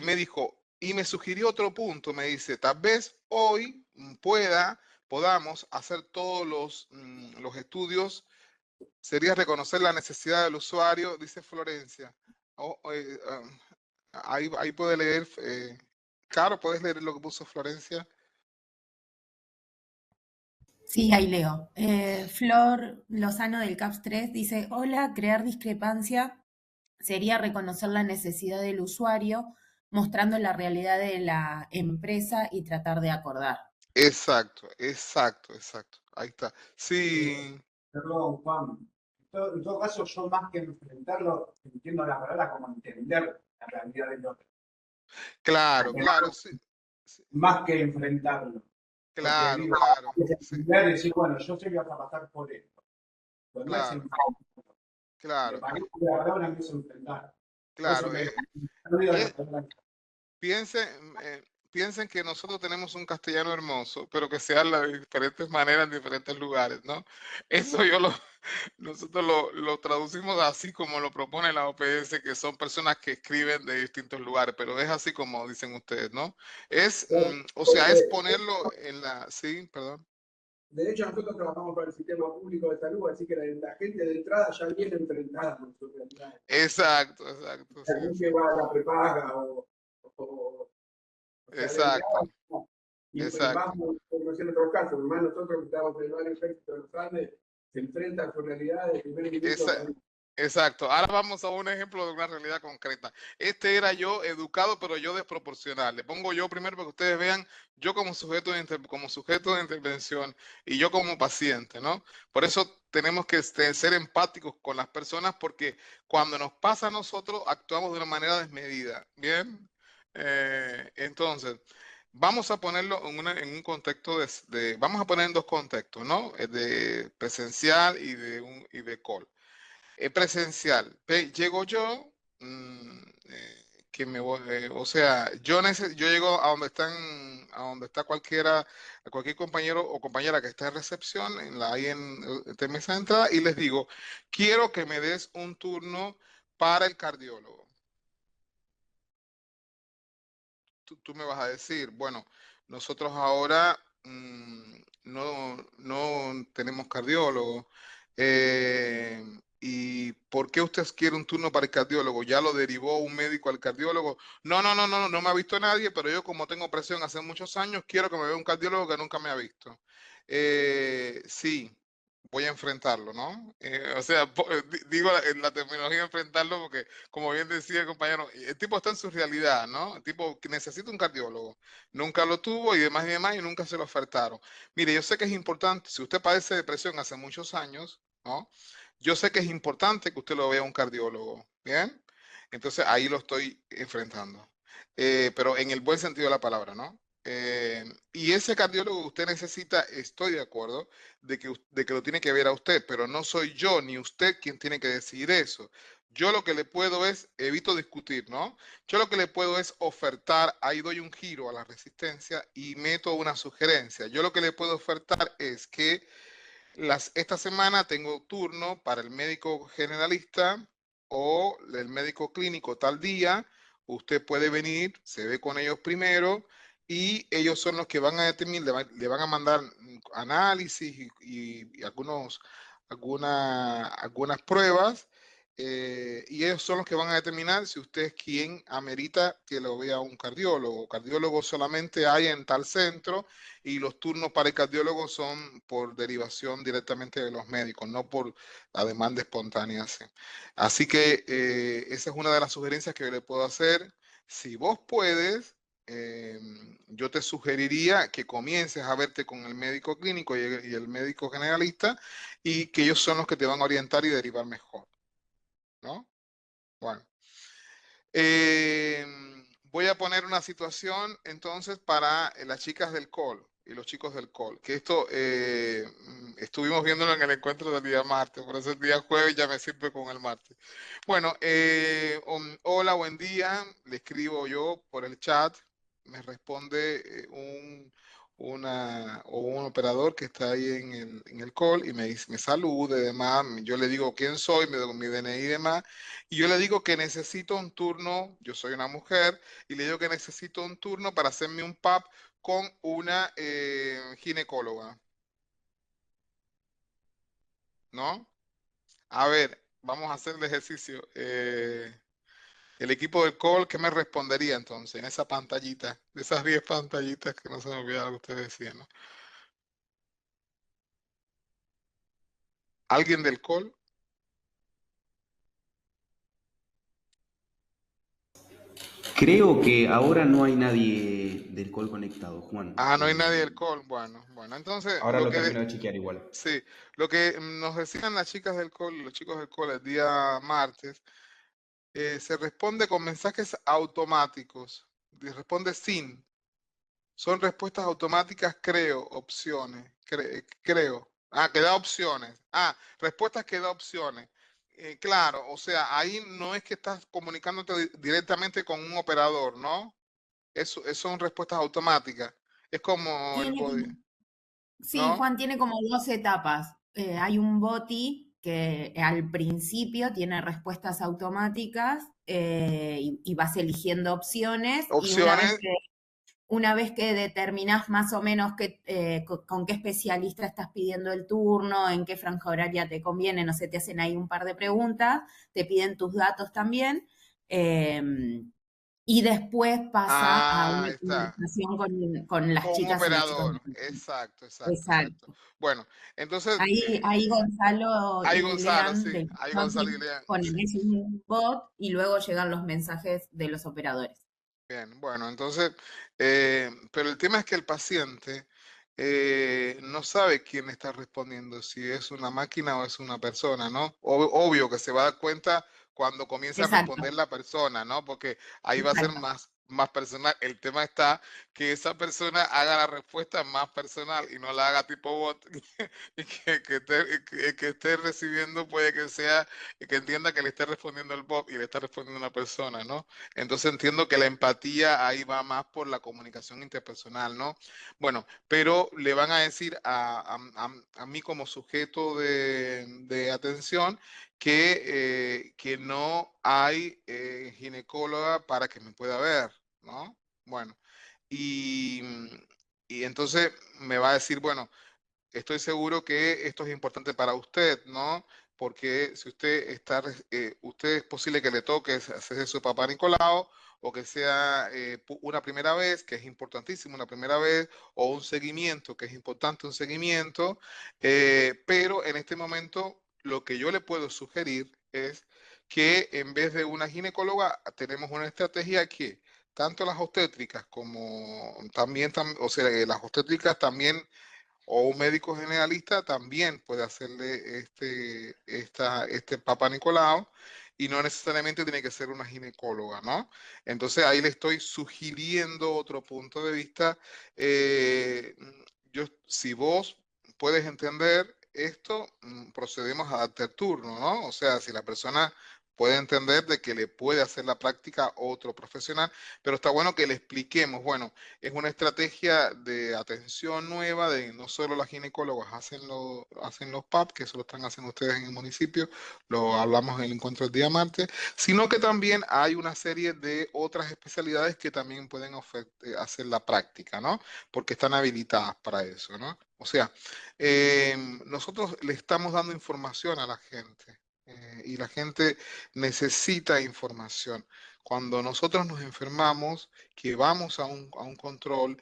me dijo, y me sugirió otro punto, me dice, tal vez hoy podamos hacer todos los estudios, sería reconocer la necesidad del usuario, dice Florencia. O- eh, um, ahí puede leer, Caro, ¿puedes leer lo que puso Florencia? Sí, ahí leo. Flor Lozano del CAPS 3 dice, hola, crear discrepancia sería reconocer la necesidad del usuario, mostrando la realidad de la empresa y tratar de acordar. Exacto, exacto, exacto. Ahí está. Sí, Perdón, Juan. En todo caso, yo más que enfrentarlo, entiendo la palabra como entender la realidad del otro. claro, claro, sí, sí, Más que enfrentarlo. Porque claro, digo, claro, es sí, entender y decir, bueno, yo sé que vas a pasar por esto. Pero no es claro, enfrentarlo. Me claro, parece que la palabra no es enfrentar. Por eso claro. me olvido la palabra. Piensen, piensen que nosotros tenemos un castellano hermoso, pero que se habla de diferentes maneras en diferentes lugares, ¿no? Eso nosotros lo traducimos así como lo propone la OPS, que son personas que escriben de distintos lugares, pero es así como dicen ustedes, ¿no? O sea, es ponerlo en sí, perdón. De hecho, nosotros trabajamos para el sistema público de salud, así que la gente de entrada ya viene enfrentada con su realidad. Exacto, exacto, sí, Alguien sí. que va a la prepaga o sea, de entrada. Exacto, No. Y más, exacto. como decía en otros casos, más nosotros que estamos en el barrio ejército de los Andes, se enfrentan con realidades de primer minuto. Esa- exacto. Ahora vamos a un ejemplo de una realidad concreta. Este era yo educado, pero yo desproporcional. Le pongo yo primero para que ustedes vean yo como sujeto como sujeto de intervención y yo como paciente, ¿no? Por eso tenemos que ser empáticos con las personas porque cuando nos pasa a nosotros actuamos de una manera desmedida. Bien. Entonces, vamos a ponerlo en un contexto vamos a poner en dos contextos, ¿no? De presencial y de call. Presencial. Llego yo, que me voy, o sea, yo llego a donde a donde está cualquier compañero o compañera que está en recepción, ahí en mesa de entrada, y les digo, quiero que me des un turno para el cardiólogo. Tú me vas a decir, bueno, nosotros ahora no tenemos cardiólogo. ¿Y por qué usted quiere un turno para el cardiólogo? ¿Ya lo derivó un médico al cardiólogo? No, no, no, no, no me ha visto nadie, pero yo como tengo presión hace muchos años, quiero que me vea un cardiólogo que nunca me ha visto. Sí, voy a enfrentarlo, ¿no? O sea, digo en la terminología enfrentarlo porque, como bien decía el compañero, el tipo está en su realidad, ¿no? El tipo que necesita un cardiólogo. Nunca lo tuvo y demás, y nunca se lo ofertaron. Mire, yo sé que es importante, si usted padece depresión hace muchos años, ¿no? Yo sé que es importante que usted lo vea un cardiólogo, ¿bien? Entonces ahí lo estoy enfrentando. Pero en el buen sentido de la palabra, ¿no? Y ese cardiólogo que usted necesita, estoy de acuerdo de que lo tiene que ver a usted, pero no soy yo ni usted quien tiene que decidir eso. Yo lo que le puedo es, evito discutir, ¿no? Yo lo que le puedo es ofertar, ahí doy un giro a la resistencia y meto una sugerencia. Yo lo que le puedo ofertar es que esta semana tengo turno para el médico generalista o el médico clínico tal día. Usted puede venir, se ve con ellos primero y ellos son los que van a determinar, le van a mandar análisis y algunas pruebas, y ellos son los que van a determinar si usted es quien amerita que lo vea un cardiólogo. Cardiólogo solamente hay en tal centro y los turnos para el cardiólogo son por derivación directamente de los médicos, no por la demanda espontánea. Sí. Así que esa es una de las sugerencias que yo le puedo hacer. Si vos puedes, eh, yo te sugeriría que comiences a verte con el médico clínico y el médico generalista y que ellos son los que te van a orientar y derivar mejor, ¿no? Bueno. Eh, Voy a poner una situación entonces para las chicas del call y los chicos del call, que esto estuvimos viéndolo en el encuentro del día martes, por eso el día jueves ya me sirve con el martes. Bueno, hola, buen día, le escribo yo por el chat, me responde un operador que está ahí en el call y me dice, me saluda y demás, yo le digo quién soy, me doy mi DNI y demás, y yo le digo que necesito un turno, yo soy una mujer, y le digo que necesito un turno para hacerme un PAP con una ginecóloga, ¿no? A ver, vamos a hacer el ejercicio. El equipo del call, ¿qué me respondería entonces en esa pantallita, de esas 10 pantallitas que no se me olvida lo que usted decía, ¿no? ¿Alguien del call? Creo que ahora no hay nadie del call conectado, Juan. Ah, no hay nadie del call. Bueno, bueno, entonces Ahora lo lo que termino de chequear igual. sí, lo que nos decían las chicas del call, los chicos del call el día martes, se responde con mensajes automáticos. Responde sin. Son respuestas automáticas, creo, opciones. Creo. Ah, que da opciones. Ah, respuestas que da opciones. Claro, o sea, ahí no es que estás comunicándote directamente con un operador, ¿no? Son respuestas automáticas. Es como el Tiene body, como- Sí, ¿no? Juan, tiene como dos etapas. Hay un boti que al principio tiene respuestas automáticas y vas eligiendo opciones y Opciones. una vez que determinás más o menos con qué especialista estás pidiendo el turno, en qué franja horaria te conviene, no sé, te hacen ahí un par de preguntas, te piden tus datos también, eh, y después pasa a Ah, una ahí está. conversación con las Con un chicas y los chicos. operador. Exacto, exacto, exacto. Exacto. Bueno, entonces, Ahí Gonzalo hay y Gonzalo, Lean sí. del Hay Gonzalo y Consulting Lean, ponen sí. es un bot y luego llegan los mensajes de los operadores. Bien, bueno, entonces, pero el tema es que el paciente no sabe quién está respondiendo, si es una máquina o es una persona, ¿no? Obvio que se va a dar cuenta cuando comience a Exacto, responder la persona, ¿no? Porque ahí va a ser exacto. más personal. El tema está que esa persona haga la respuesta más personal y no la haga tipo bot y que esté recibiendo puede que sea, que entienda que le esté respondiendo el bot y le está respondiendo una persona, ¿no? Entonces entiendo que la empatía ahí va más por la comunicación interpersonal, ¿no? Bueno, pero le van a decir a mí como sujeto de atención que no hay ginecóloga para que me pueda ver, ¿no? Bueno, y, y entonces me va a decir, bueno, estoy seguro que esto es importante para usted, ¿no? porque si usted está, usted es posible que le toque hacerse su papá Nicolau, o que sea una primera vez, que es importantísimo una primera vez, o un seguimiento, que es importante un seguimiento, pero en este momento lo que yo le puedo sugerir es que en vez de una ginecóloga, tenemos una estrategia que tanto las obstétricas como también, o sea, las obstétricas también, o un médico generalista también puede hacerle este Papa Nicolau, y no necesariamente tiene que ser una ginecóloga, ¿no? Entonces ahí le estoy sugiriendo otro punto de vista. Si vos puedes entender esto, procedemos a darte el turno, ¿no? O sea, si la persona puede entender de que le puede hacer la práctica otro profesional, pero está bueno que le expliquemos, bueno, es una estrategia de atención nueva, de no solo las ginecólogas hacen los PAP, que eso lo están haciendo ustedes en el municipio, lo hablamos en el encuentro el día martes, sino que también hay una serie de otras especialidades que también pueden hacer la práctica, ¿no? Porque están habilitadas para eso, ¿no? O sea, nosotros le estamos dando información a la gente, y la gente necesita información. Cuando nosotros nos enfermamos, que vamos a un control,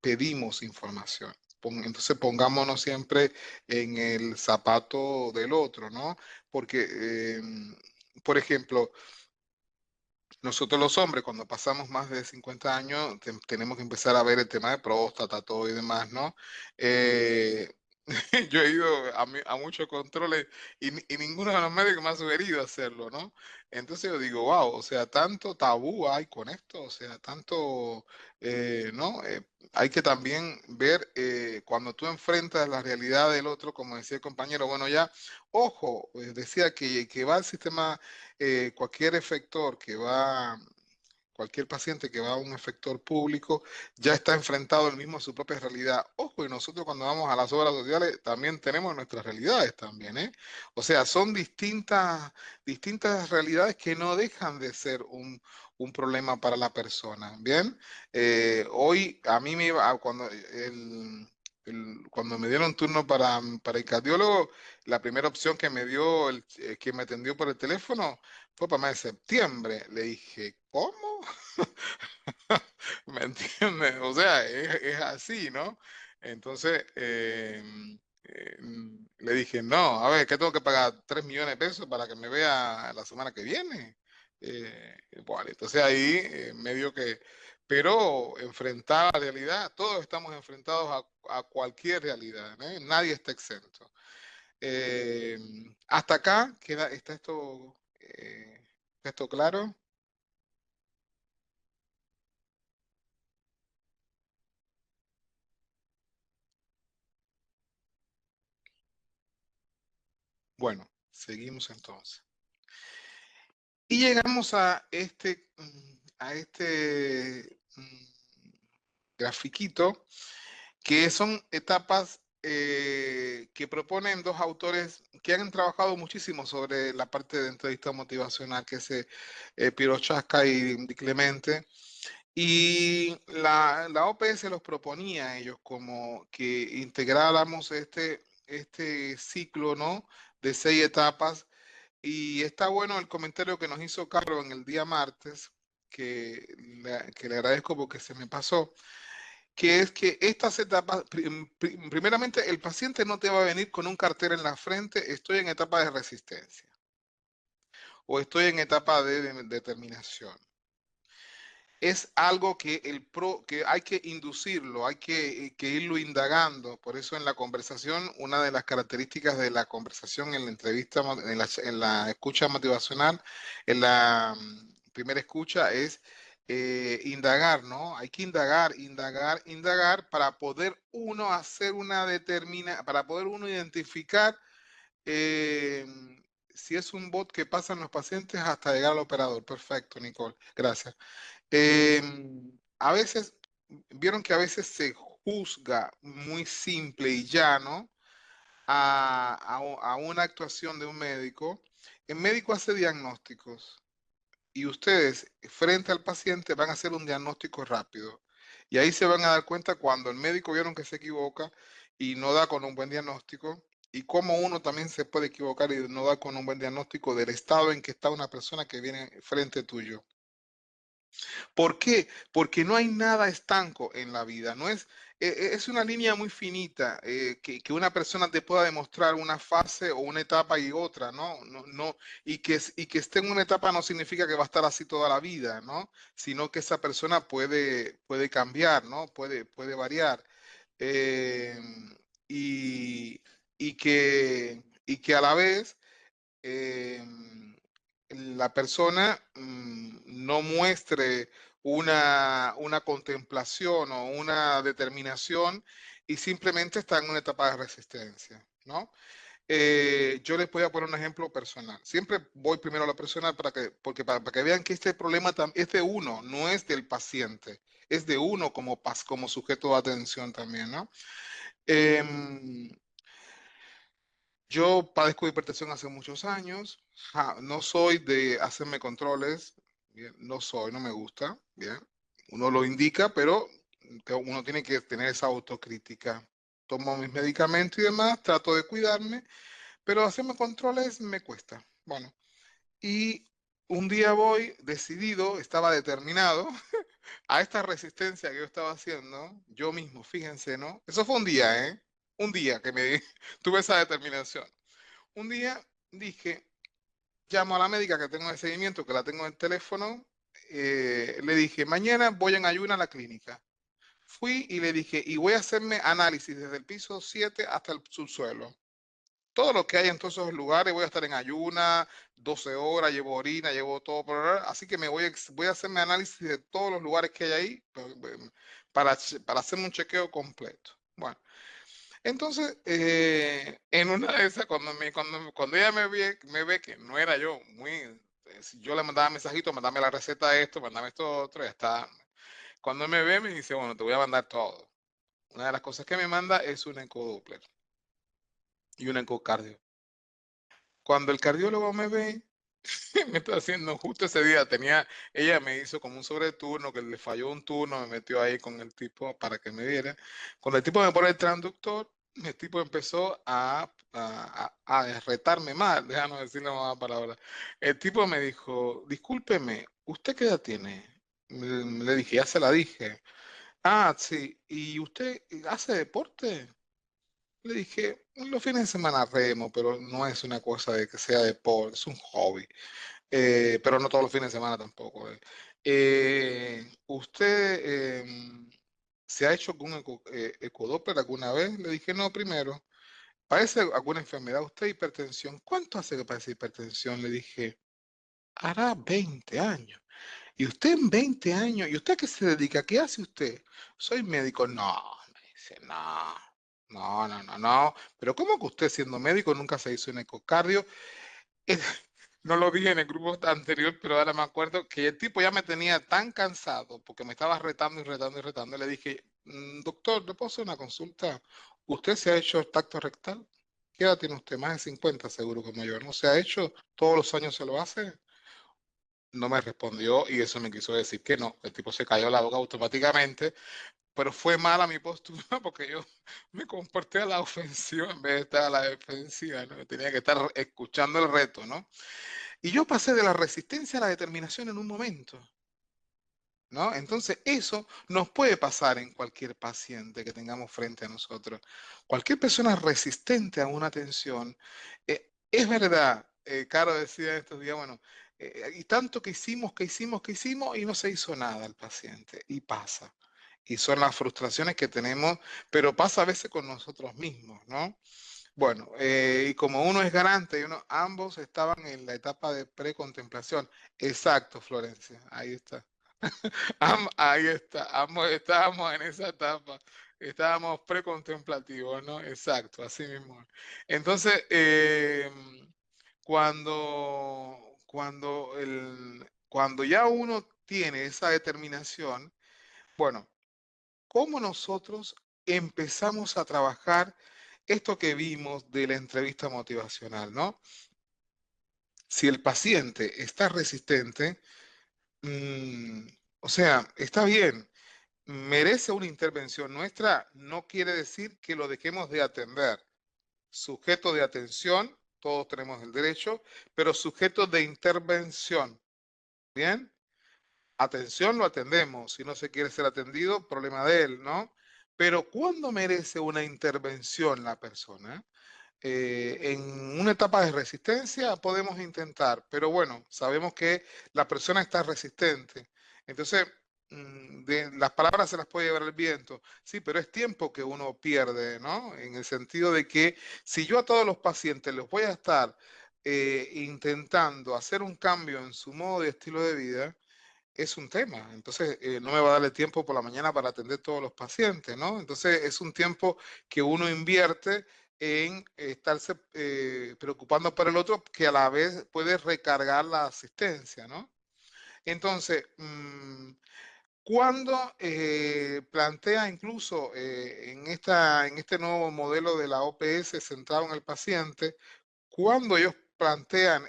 pedimos información. Entonces pongámonos siempre en el zapato del otro, ¿no? Porque, por ejemplo, nosotros los hombres, cuando pasamos más de 50 años, tenemos que empezar a ver el tema de próstata, todo y demás, ¿no? Eh, yo he ido a muchos controles, y ninguno de los médicos me ha sugerido hacerlo, ¿no? Entonces yo digo, wow, o sea, tanto tabú hay con esto, o sea, tanto, ¿no? Hay que también ver, cuando tú enfrentas la realidad del otro, como decía el compañero, bueno, ya, ojo, decía que va el sistema, cualquier efector que va, cualquier paciente que va a un efector público ya está enfrentado él mismo a su propia realidad. Ojo, y nosotros cuando vamos a las obras sociales también tenemos nuestras realidades también, ¿eh? O sea, son distintas realidades que no dejan de ser un problema para la persona, ¿bien? Hoy a mí me iba, cuando me dieron turno para el cardiólogo, la primera opción que me dio, que me atendió por el teléfono, fue para mes de septiembre. Le dije, ¿cómo? ¿Me entiendes? O sea, es así, ¿no? Entonces, le dije, no, a ver, ¿qué tengo que pagar? 3 millones de pesos para que me vea la semana que viene. Bueno, entonces ahí, medio que, pero enfrentar la realidad, todos estamos enfrentados a cualquier realidad, ¿eh? Nadie está exento. Hasta acá ¿está esto claro? Bueno, seguimos entonces. Y llegamos a este grafiquito, que son etapas, que proponen dos autores que han trabajado muchísimo sobre la parte de entrevista motivacional, que es Piero Chasca y Di Clemente. Y la OPS los proponía a ellos como que integráramos este ciclo, ¿no? De 6 etapas. Y está bueno el comentario que nos hizo Carlos en el día martes, que le agradezco porque se me pasó, que es que estas etapas, primeramente, el paciente no te va a venir con un cartel en la frente, estoy en etapa de resistencia o estoy en etapa de determinación. Es algo que hay que inducirlo, hay que irlo indagando. Por eso en la conversación, una de las características de la conversación en la entrevista, en la escucha motivacional, en la primera escucha, es indagar, ¿no? Hay que indagar para poder uno hacer para poder uno identificar, eh, si es un bot que pasan los pacientes hasta llegar al operador. Perfecto, Nicole. Gracias. Eh, a veces, vieron que a veces se juzga muy simple y llano a una actuación de un médico. El médico hace diagnósticos y ustedes, frente al paciente, van a hacer un diagnóstico rápido. Y ahí se van a dar cuenta cuando el médico vieron que se equivoca y no da con un buen diagnóstico. y cómo uno también se puede equivocar y no dar con un buen diagnóstico del estado en que está una persona que viene frente tuyo. ¿Por qué? Porque no hay nada estanco en la vida. No es, es una línea muy finita que una persona te pueda demostrar una fase o una etapa y otra, ¿no? Y que esté en una etapa no significa que va a estar así toda la vida, ¿no? Sino que esa persona puede cambiar, ¿no? Puede variar. Eh, y, y que a la vez eh, la persona no muestre una contemplación o una determinación y simplemente está en una etapa de resistencia, ¿no? Yo les voy a poner un ejemplo personal. Siempre voy primero a la personal para que vean que este problema es de uno, no es del paciente, es de uno como sujeto de atención también, ¿no? Em, yo padezco de hipertensión hace muchos años. No soy de hacerme controles. Bien, no soy, no me gusta. Bien, uno lo indica, pero uno tiene que tener esa autocrítica. Tomo mis medicamentos y demás, trato de cuidarme, pero hacerme controles me cuesta. Bueno, y un día voy decidido, estaba determinado a esta resistencia que yo estaba haciendo, yo mismo, fíjense, ¿no? Eso fue un día, ¿eh? Un día que me tuve esa determinación. Un día dije, llamo a la médica que tengo de seguimiento, que la tengo en el teléfono, le dije, mañana voy en ayuna a la clínica. Fui y le dije, y voy a hacerme análisis desde el piso 7 hasta el subsuelo. Todo lo que hay en todos esos lugares, voy a estar en ayuna, 12 horas, llevo orina, llevo todo por ahora, así que voy a hacerme análisis de todos los lugares que hay ahí para hacerme un chequeo completo. Bueno. Entonces, en una de esas, cuando ella me ve que no era yo, yo le mandaba mensajitos, mandame la receta de esto, mandame esto otro, ya está. Cuando me ve, me dice, bueno, te voy a mandar todo. Una de las cosas que me manda es un ecodoppler y un ecocardio. Cuando el cardiólogo me ve, me está haciendo justo ese día, ella me hizo como un sobreturno, que le falló un turno, me metió ahí con el tipo para que me viera. Cuando el tipo me pone el transductor, el tipo empezó a retarme mal, déjanos decirle más palabras. El tipo me dijo, discúlpeme, ¿usted qué edad tiene? Le dije, ya se la dije. Ah, sí, ¿y usted hace deporte? Le dije, los fines de semana remo, pero no es una cosa de que sea deporte, es un hobby. Pero no todos los fines de semana tampoco. ¿Usted se ha hecho algún ecodoppler alguna vez? Le dije, no, primero. ¿Parece alguna enfermedad? ¿Usted hipertensión? ¿Cuánto hace que padece hipertensión? Le dije, hará 20 años. ¿Y usted en 20 años? ¿Y usted a qué se dedica? ¿Qué hace usted? Soy médico. No, me dice, no. No, no, no, no. Pero ¿cómo que usted siendo médico nunca se hizo un ecocardio? No lo dije en el grupo anterior, pero ahora me acuerdo que el tipo ya me tenía tan cansado porque me estaba retando y retando y retando. Le dije, doctor, ¿le puedo hacer una consulta? ¿Usted se ha hecho el tacto rectal? ¿Qué edad tiene usted? Más de 50 seguro como yo. ¿No se ha hecho? ¿Todos los años se lo hace? No me respondió y eso me quiso decir que no. El tipo se cayó la boca automáticamente, pero fue mala mi postura porque yo me comporté a la ofensiva en vez de estar a la defensiva, ¿no? Tenía que estar escuchando el reto, ¿no? Y yo pasé de la resistencia a la determinación en un momento, ¿no? Entonces eso nos puede pasar en cualquier paciente que tengamos frente a nosotros. Cualquier persona resistente a una tensión, es verdad, Caro decía estos días, bueno, y tanto que hicimos y no se hizo nada al paciente, y pasa. Y son las frustraciones que tenemos, pero pasa a veces con nosotros mismos, ¿no? Bueno, y como uno es garante y uno, ambos estaban en la etapa de precontemplación. Exacto, Florencia, ahí está. Ahí está, ambos estábamos en esa etapa, estábamos precontemplativos, ¿no? Exacto, así mismo. Entonces, cuando ya uno tiene esa determinación, bueno, ¿cómo nosotros empezamos a trabajar esto que vimos de la entrevista motivacional, ¿no? Si el paciente está resistente, o sea, está bien, merece una intervención nuestra, no quiere decir que lo dejemos de atender. sujeto de atención, todos tenemos el derecho, pero sujeto de intervención. ¿Bien? Atención lo atendemos, si no se quiere ser atendido, problema de él, ¿no? Pero ¿cuándo merece una intervención la persona? En una etapa de resistencia podemos intentar, pero bueno, sabemos que la persona está resistente. Entonces, las palabras se las puede llevar el viento, sí, pero es tiempo que uno pierde, ¿no? En el sentido de que si yo a todos los pacientes les voy a estar intentando hacer un cambio en su modo y estilo de vida, es un tema. Entonces, no me va a darle tiempo por la mañana para atender todos los pacientes, ¿no? Entonces, es un tiempo que uno invierte en estarse preocupando por el otro, que a la vez puede recargar la asistencia, ¿no? Entonces, cuando plantea incluso en este nuevo modelo de la OPS centrado en el paciente, cuando ellos plantean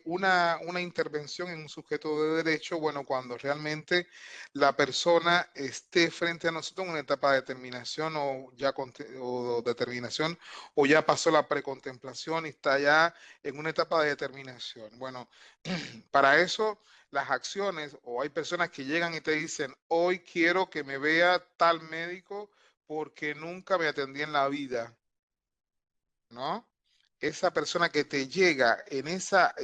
una intervención en un sujeto de derecho, bueno, cuando realmente la persona esté frente a nosotros en una etapa de determinación o determinación, o ya pasó la precontemplación y está ya en una etapa de determinación. Bueno, para eso las acciones, o hay personas que llegan y te dicen, hoy quiero que me vea tal médico porque nunca me atendí en la vida, ¿no? Esa persona que te llega en esa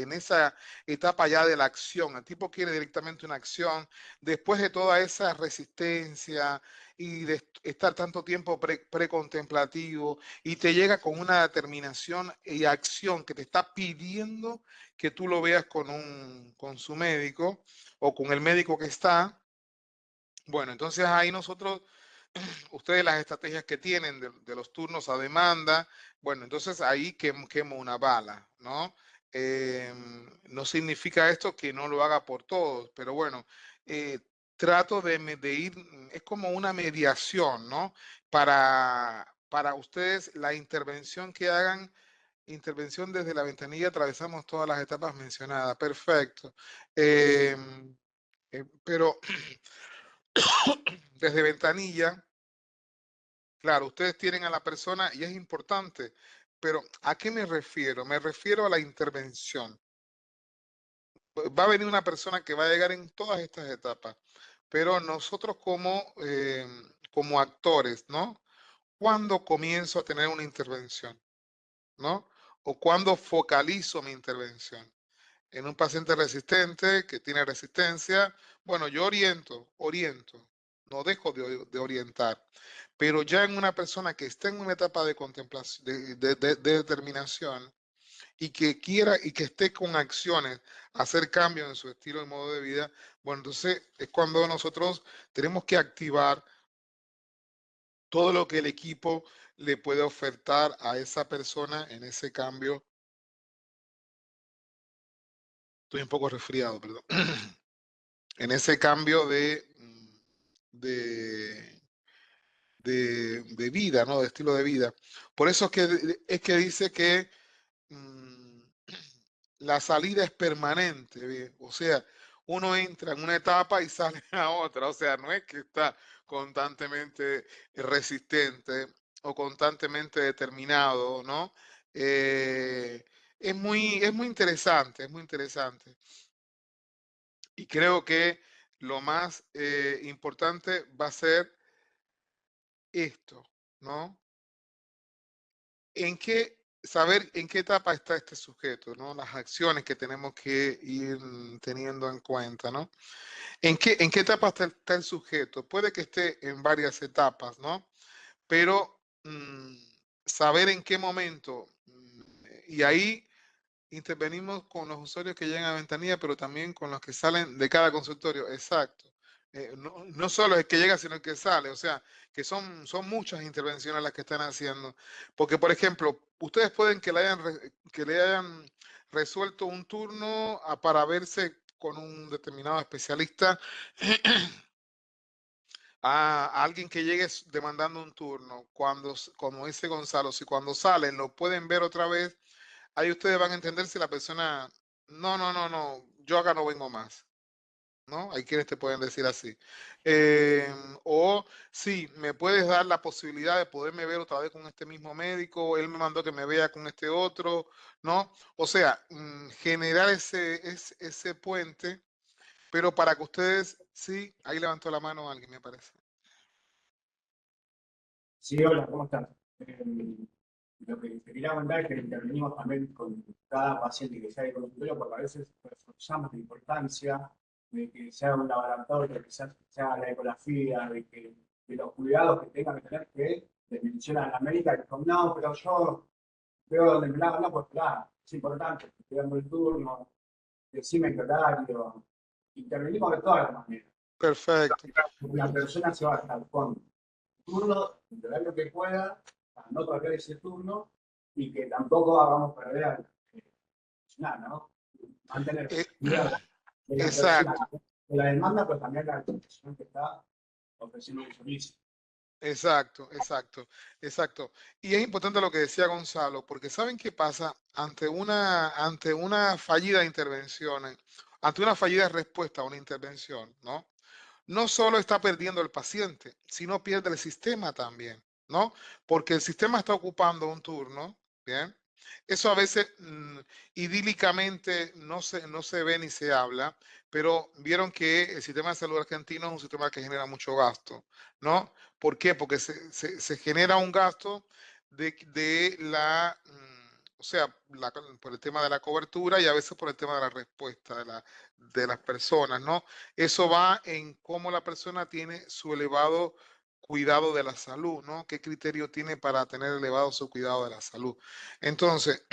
etapa ya de la acción, el tipo quiere directamente una acción, después de toda esa resistencia y de estar tanto tiempo precontemplativo, y te llega con una determinación y acción que te está pidiendo que tú lo veas con su médico o con el médico que está. Bueno, entonces ahí nosotros, ustedes las estrategias que tienen de los turnos a demanda, bueno, entonces ahí quemo una bala, ¿no? No significa esto que no lo haga por todos, pero bueno, eh, trato de ir, es como una mediación, ¿no? Para ustedes, la intervención que hagan, intervención desde la ventanilla, atravesamos todas las etapas mencionadas, perfecto. Pero desde ventanilla, claro, ustedes tienen a la persona y es importante, pero ¿a qué me refiero? Me refiero a la intervención. Va a venir una persona que va a llegar en todas estas etapas, pero nosotros como actores, ¿no? ¿Cuándo comienzo a tener una intervención? ¿No? ¿O cuándo focalizo mi intervención? En un paciente resistente que tiene resistencia, bueno, yo oriento, no dejo de orientar, pero ya en una persona que está en una etapa de contemplación, de determinación, y que quiera y que esté con acciones, hacer cambios en su estilo y modo de vida, bueno, entonces es cuando nosotros tenemos que activar todo lo que el equipo le puede ofertar a esa persona en ese cambio. Estoy un poco resfriado, perdón. En ese cambio de, de vida, ¿no? De estilo de vida. Por eso es que dice que la salida es permanente, ¿bien? O sea, uno entra en una etapa y sale a otra, o sea, no es que está constantemente resistente o constantemente determinado, ¿no? Eh, es muy interesante, es muy interesante. Y creo que lo más importante va a ser esto, ¿no? Saber en qué etapa está este sujeto, ¿no? Las acciones que tenemos que ir teniendo en cuenta, ¿no? En qué etapa está el sujeto? Puede que esté en varias etapas, ¿no? Pero saber en qué momento, y ahí intervenimos con los usuarios que llegan a ventanilla, pero también con los que salen de cada consultorio, exacto. No solo el que llega, sino el que sale, o sea, que son muchas intervenciones las que están haciendo. Porque, por ejemplo, ustedes pueden que que le hayan resuelto un turno para verse con un determinado especialista a alguien que llegue demandando un turno. Como dice Gonzalo, si cuando salen lo pueden ver otra vez, ahí ustedes van a entender si la persona, no, yo acá no vengo más. ¿no? Hay quienes te pueden decir así. O sí, me puedes dar la posibilidad de poderme ver otra vez con este mismo médico, él me mandó que me vea con este otro, ¿no? O sea, generar ese puente, pero para que ustedes, sí, ahí levantó la mano alguien, me parece. Sí, hola, ¿cómo estás? Lo que te quería contar es que intervenimos también con cada paciente que sea de consultorio, porque a veces reforzamos la importancia de que se haga un laboratorio, que se haga la ecografía, de los cuidados que tengan que tener, que les mencionan en América, que dicen, no, pero yo veo donde me lavan, no, pues claro, es importante, estoy dando el turno, decime el horario, intervenimos de todas las maneras. Perfecto. La persona se va a estar con turno, el horario que pueda, para no perder ese turno y que tampoco hagamos perder al profesional, ¿no? Mantener Eh, cuidado de la persona, exacto. de la demanda, pero también la profesional que está ofreciendo el servicio. Exacto, exacto, exacto. Y es importante lo que decía Gonzalo, porque ¿saben qué pasa ante una fallida intervención, ante una fallida respuesta a una intervención, ¿no? No solo está perdiendo el paciente, sino pierde el sistema también, ¿no? Porque el sistema está ocupando un turno, ¿bien? Eso a veces idílicamente no se ve ni se habla, pero vieron que el sistema de salud argentino es un sistema que genera mucho gasto, ¿no? ¿Por qué? Porque se genera un gasto de la, o sea, por el tema de la cobertura y a veces por el tema de la respuesta de las personas, ¿no? Eso va en cómo la persona tiene su elevado cuidado de la salud, ¿no? ¿Qué criterio tiene para tener elevado su cuidado de la salud? Entonces,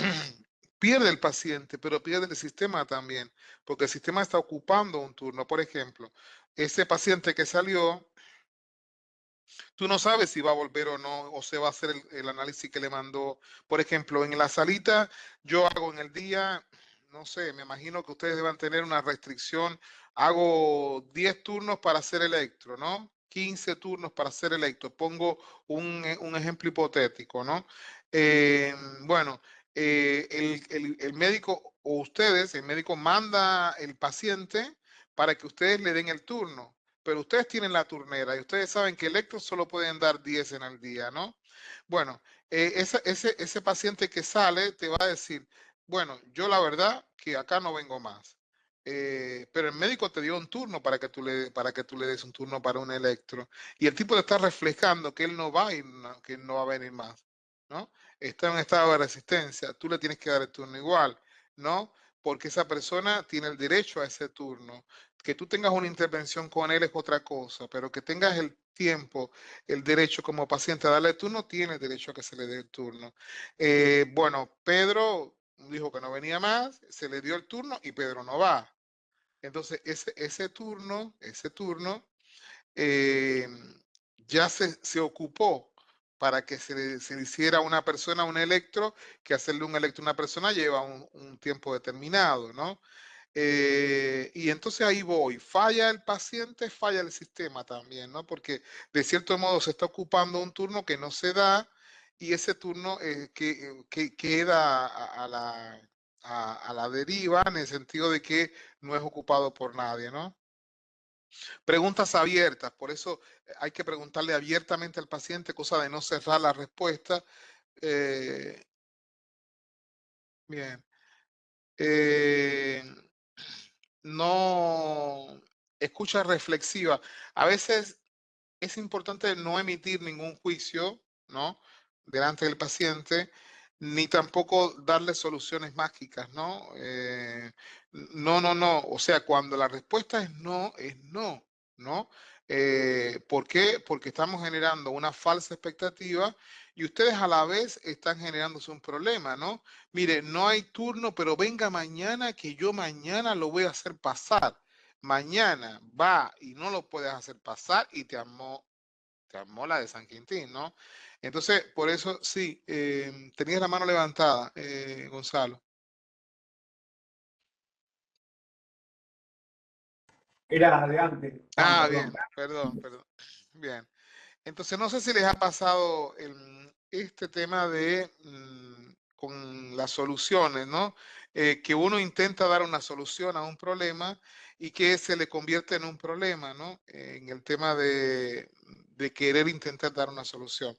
pierde el paciente, pero pierde el sistema también, porque el sistema está ocupando un turno. Por ejemplo, ese paciente que salió, tú no sabes si va a volver o no, o se va a hacer el análisis que le mandó. Por ejemplo, en la salita, yo hago en el día, no sé, me imagino que ustedes deben tener una restricción. Hago 10 turnos para hacer electro, ¿no? 15 turnos para hacer electro. Pongo un ejemplo hipotético, ¿no? Bueno, el médico o ustedes, el médico manda el paciente para que ustedes le den el turno, pero ustedes tienen la turnera y ustedes saben que electros solo pueden dar 10 en el día, ¿no? Bueno, ese paciente que sale te va a decir, bueno, yo la verdad que acá no vengo más. Pero el médico te dio un turno para que tú le des un turno para un electro. Y el tipo te está reflejando que él no va a ir, que él no va a venir más, ¿no? Está en un estado de resistencia. Tú le tienes que dar el turno igual, ¿no? Porque esa persona tiene el derecho a ese turno. Que tú tengas una intervención con él es otra cosa, pero que tengas el tiempo, el derecho como paciente a darle el turno, tienes derecho a que se le dé el turno. Bueno, Pedro dijo que no venía más, se le dio el turno y Pedro no va. Entonces, ese turno eh, ya se ocupó para que se le hiciera a una persona un electro, que hacerle un electro a una persona lleva un tiempo determinado, ¿no? Y entonces ahí voy, falla el paciente, falla el sistema también, ¿no? Porque de cierto modo se está ocupando un turno que no se da y ese turno que queda a la deriva en el sentido de que no es ocupado por nadie, ¿no? Preguntas abiertas, por eso hay que preguntarle abiertamente al paciente, cosa de no cerrar la respuesta. Eh, bien. Eh, no escucha reflexiva. A veces es importante no emitir ningún juicio, ¿no? Delante del paciente, ni tampoco darle soluciones mágicas, ¿no? No, no, no. O sea, cuando la respuesta es no, ¿no? ¿Por qué? Porque estamos generando una falsa expectativa y ustedes a la vez están generándose un problema, ¿no? Mire, no hay turno, pero venga mañana que yo mañana lo voy a hacer pasar. Mañana va y no lo puedes hacer pasar y te armó la de San Quintín, ¿no? Entonces, por eso sí, tenías la mano levantada, Gonzalo. Era de antes, Juan, Ah, perdón. bien, perdón, perdón. Bien. Entonces, no sé si les ha pasado este tema de con las soluciones, ¿no? Que uno intenta dar una solución a un problema y que se le convierte en un problema, ¿no? En el tema de querer intentar dar una solución.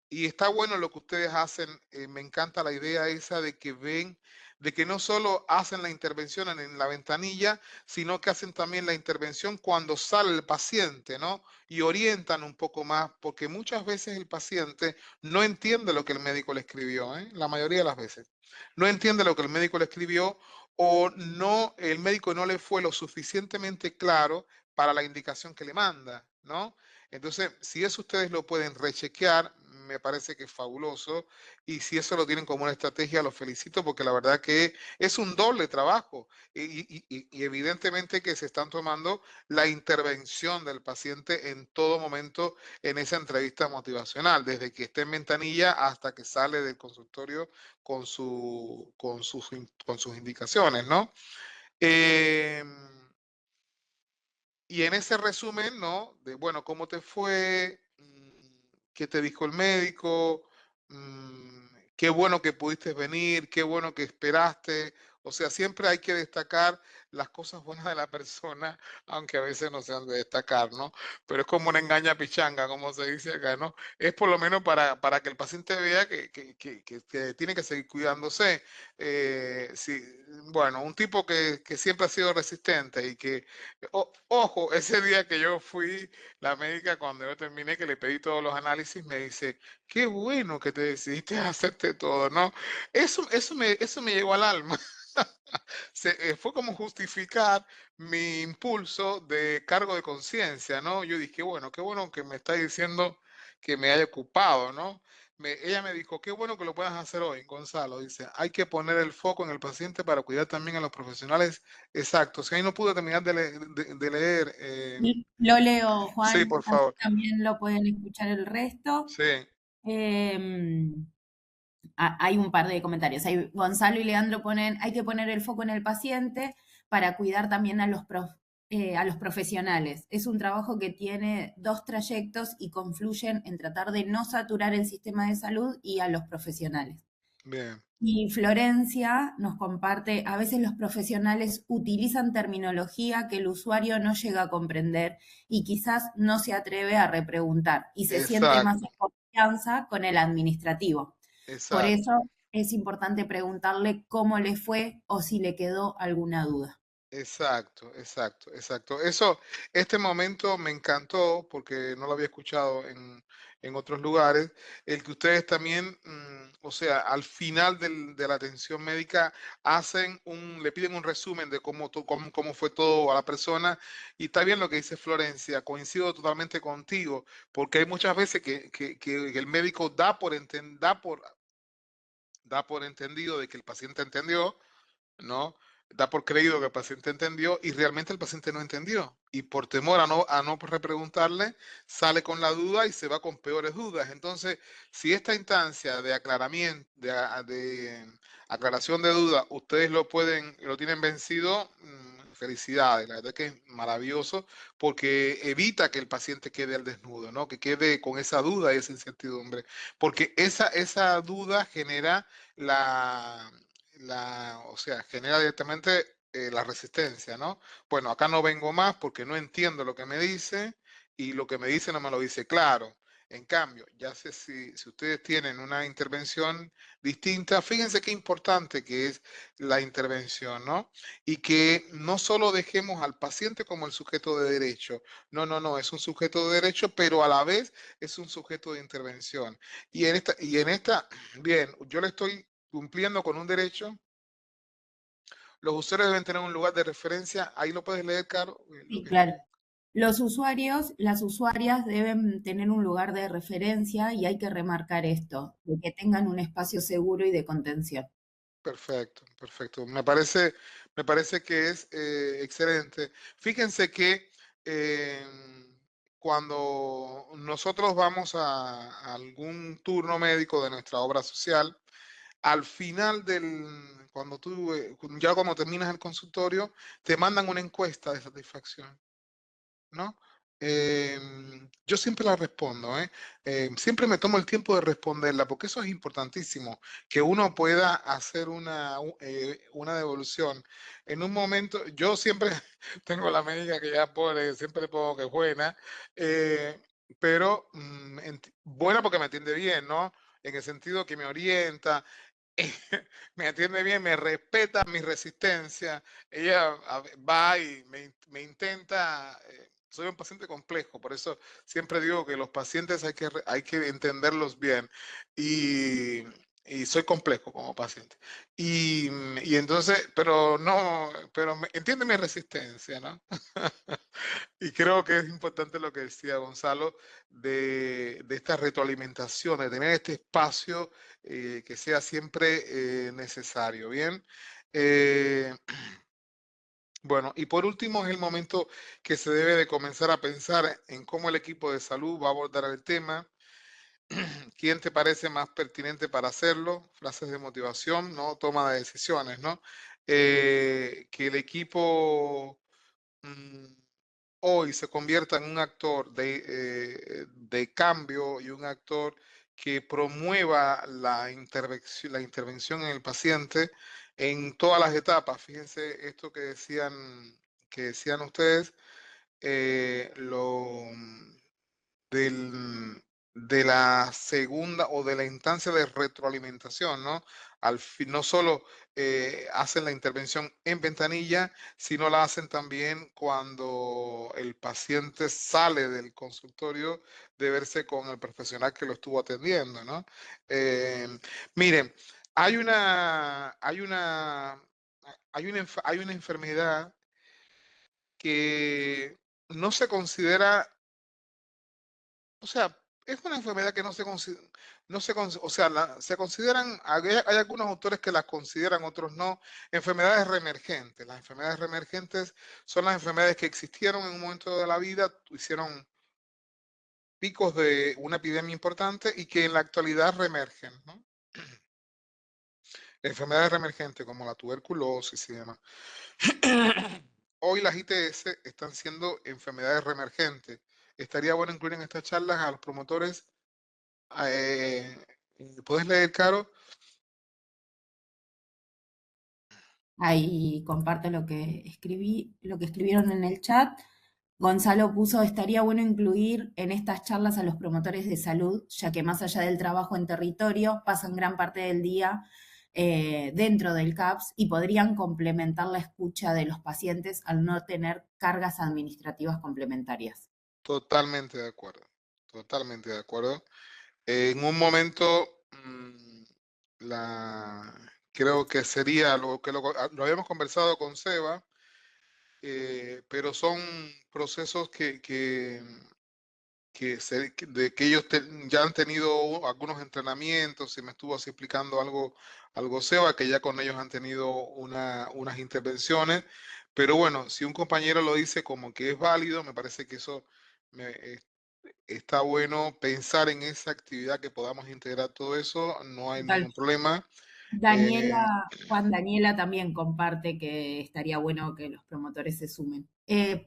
Y está bueno lo que ustedes hacen. Me encanta la idea esa de que ven, de que no solo hacen la intervención en la ventanilla, sino que hacen también la intervención cuando sale el paciente, ¿no? Y orientan un poco más, porque muchas veces el paciente no entiende lo que el médico le escribió, ¿eh? La mayoría de las veces. No entiende lo que el médico le escribió o no, el médico no le fue lo suficientemente claro para la indicación que le manda, ¿no? Entonces, si eso ustedes lo pueden rechequear, me parece que es fabuloso. Y si eso lo tienen como una estrategia, los felicito porque la verdad que es un doble trabajo. Y evidentemente que se están tomando la intervención del paciente en todo momento en esa entrevista motivacional, desde que esté en ventanilla hasta que sale del consultorio con sus indicaciones, ¿no? Em, y en ese resumen, ¿no? De, bueno, ¿cómo te fue? ¿Qué te dijo el médico? Qué bueno que pudiste venir, qué bueno que esperaste. O sea, siempre hay que destacar las cosas buenas de la persona, aunque a veces no sean de destacar, ¿no? Pero es como una engaña pichanga, como se dice acá, ¿no? Es por lo menos para que el paciente vea que tiene que seguir cuidándose. Sí, bueno, un tipo que siempre ha sido resistente y que ojo, ese día que yo fui, la médica, cuando yo terminé, que le pedí todos los análisis, me dice, qué bueno que te decidiste a hacerte todo, ¿no? Eso me llegó al alma. Fue como justificar mi impulso de cargo de conciencia, ¿no? Yo dije, bueno, qué bueno que me está diciendo que me haya ocupado, ¿no? Ella me dijo, qué bueno que lo puedas hacer hoy, Gonzalo. Dice, hay que poner el foco en el paciente para cuidar también a los profesionales. Exacto. Si ahí no pude terminar de leer. Lo leo, Sí, Juan, por así favor. también lo pueden escuchar el resto. Sí, Em, Hay un par de comentarios. Gonzalo y Leandro ponen, hay que poner el foco en el paciente para cuidar también a los profesionales. Es un trabajo que tiene dos trayectos y confluyen en tratar de no saturar el sistema de salud y a los profesionales. bien. Y Florencia nos comparte, a veces los profesionales utilizan terminología que el usuario no llega a comprender y quizás no se atreve a repreguntar y se siente más en Exacto, confianza con el administrativo. Por exacto. eso es importante preguntarle cómo le fue o si le quedó alguna duda. Exacto, exacto, exacto. Eso, este momento me encantó porque no lo había escuchado en otros lugares. El que ustedes también, o sea, al final de la atención médica le piden un resumen de cómo fue todo a la persona. Y está bien lo que dice Florencia, coincido totalmente contigo, porque hay muchas veces que el médico da por entendido de que el paciente entendió, ¿no? Da por creído que el paciente entendió y realmente el paciente no entendió. Y por temor a no repreguntarle, sale con la duda y se va con peores dudas. Entonces, si esta instancia de aclaramiento, de aclaración de dudas, ustedes lo tienen vencido, felicidades. La verdad que es maravilloso porque evita que el paciente quede al desnudo, ¿no? Que quede con esa duda y esa incertidumbre. Porque esa duda genera o sea, genera directamente la resistencia, ¿no? Bueno, acá no vengo más porque no entiendo lo que me dice y lo que me dice no me lo dice claro. En cambio, ya sé si ustedes tienen una intervención distinta, fíjense qué importante que es la intervención, ¿no? Y que no solo dejemos al paciente como el sujeto de derecho, no, es un sujeto de derecho, pero a la vez es un sujeto de intervención. Bien, yo le estoy cumpliendo con un derecho. Los usuarios deben tener un lugar de referencia. Ahí lo puedes leer, Caro. Sí, claro. Los usuarios, las usuarias deben tener un lugar de referencia y hay que remarcar esto, de que tengan un espacio seguro y de contención. Perfecto, perfecto. Me parece que es excelente. Fíjense que eh, cuando nosotros vamos a algún turno médico de nuestra obra social, al final cuando terminas el consultorio, te mandan una encuesta de satisfacción, ¿no? Yo siempre la respondo, ¿eh? Siempre me tomo el tiempo de responderla, porque eso es importantísimo, que uno pueda hacer una devolución. En un momento, yo siempre tengo la médica que ya pone, siempre le pongo que es buena, eh, pero buena porque me atiende bien, ¿no? En el sentido que me orienta, me atiende bien, me respeta mi resistencia. Ella va y me intenta. Soy un paciente complejo, por eso siempre digo que los pacientes hay que entenderlos bien. Y, y soy complejo como paciente. Y entonces, pero no, entiende mi resistencia, ¿no? Y creo que es importante lo que decía Gonzalo de esta retroalimentación, de tener este espacio que sea siempre necesario, ¿bien? Eh, bueno, y por último es el momento que se debe de comenzar a pensar en cómo el equipo de salud va a abordar el tema. ¿Quién te parece más pertinente para hacerlo? Frases de motivación, ¿no? Toma de decisiones, ¿no? Que el equipo hoy se convierta en un actor de cambio y un actor que promueva la intervención en el paciente en todas las etapas. Fíjense esto que decían ustedes, lo de la segunda o de la instancia de retroalimentación, ¿no? Al fin, no solo hacen la intervención en ventanilla, sino la hacen también cuando el paciente sale del consultorio de verse con el profesional que lo estuvo atendiendo, ¿no? Eh, miren, hay una enfermedad que no se considera, o sea, es una enfermedad que no se considera, o sea, se consideran, hay algunos autores que las consideran, otros no, enfermedades reemergentes. Las enfermedades reemergentes son las enfermedades que existieron en un momento de la vida, hicieron picos de una epidemia importante y que en la actualidad reemergen, ¿no? Enfermedades reemergentes como la tuberculosis y demás. Hoy las ITS están siendo enfermedades reemergentes. Estaría bueno incluir en estas charlas a los promotores. Eh, ¿Puedes leer, Caro? Ahí comparto lo que lo que escribieron en el chat. Gonzalo puso, estaría bueno incluir en estas charlas a los promotores de salud, ya que más allá del trabajo en territorio, pasan gran parte del día dentro del CAPS y podrían complementar la escucha de los pacientes al no tener cargas administrativas complementarias. Totalmente de acuerdo. Totalmente de acuerdo. En un momento, creo que sería lo que lo habíamos conversado con Seba, pero son procesos que ellos ya han tenido algunos entrenamientos y me estuvo así explicando algo Seba, que ya con ellos han tenido unas intervenciones, pero bueno, si un compañero lo dice como que es válido, me parece que eso está bueno pensar en esa actividad, que podamos integrar todo eso, no hay Total. ningún problema. Juan Daniela también comparte que estaría bueno que los promotores se sumen.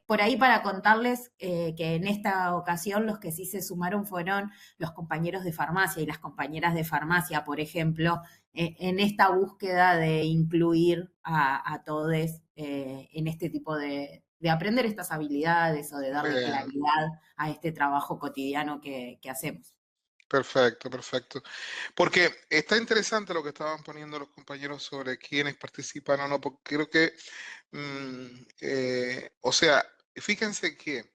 Por ahí para contarles que en esta ocasión los que sí se sumaron fueron los compañeros de farmacia y las compañeras de farmacia, por ejemplo, en esta búsqueda de incluir a todos en este tipo de aprender estas habilidades o de darle Bien, claridad a este trabajo cotidiano que hacemos. perfecto, perfecto. Porque está interesante lo que estaban poniendo los compañeros sobre quiénes participan o no, porque creo que, o sea, fíjense que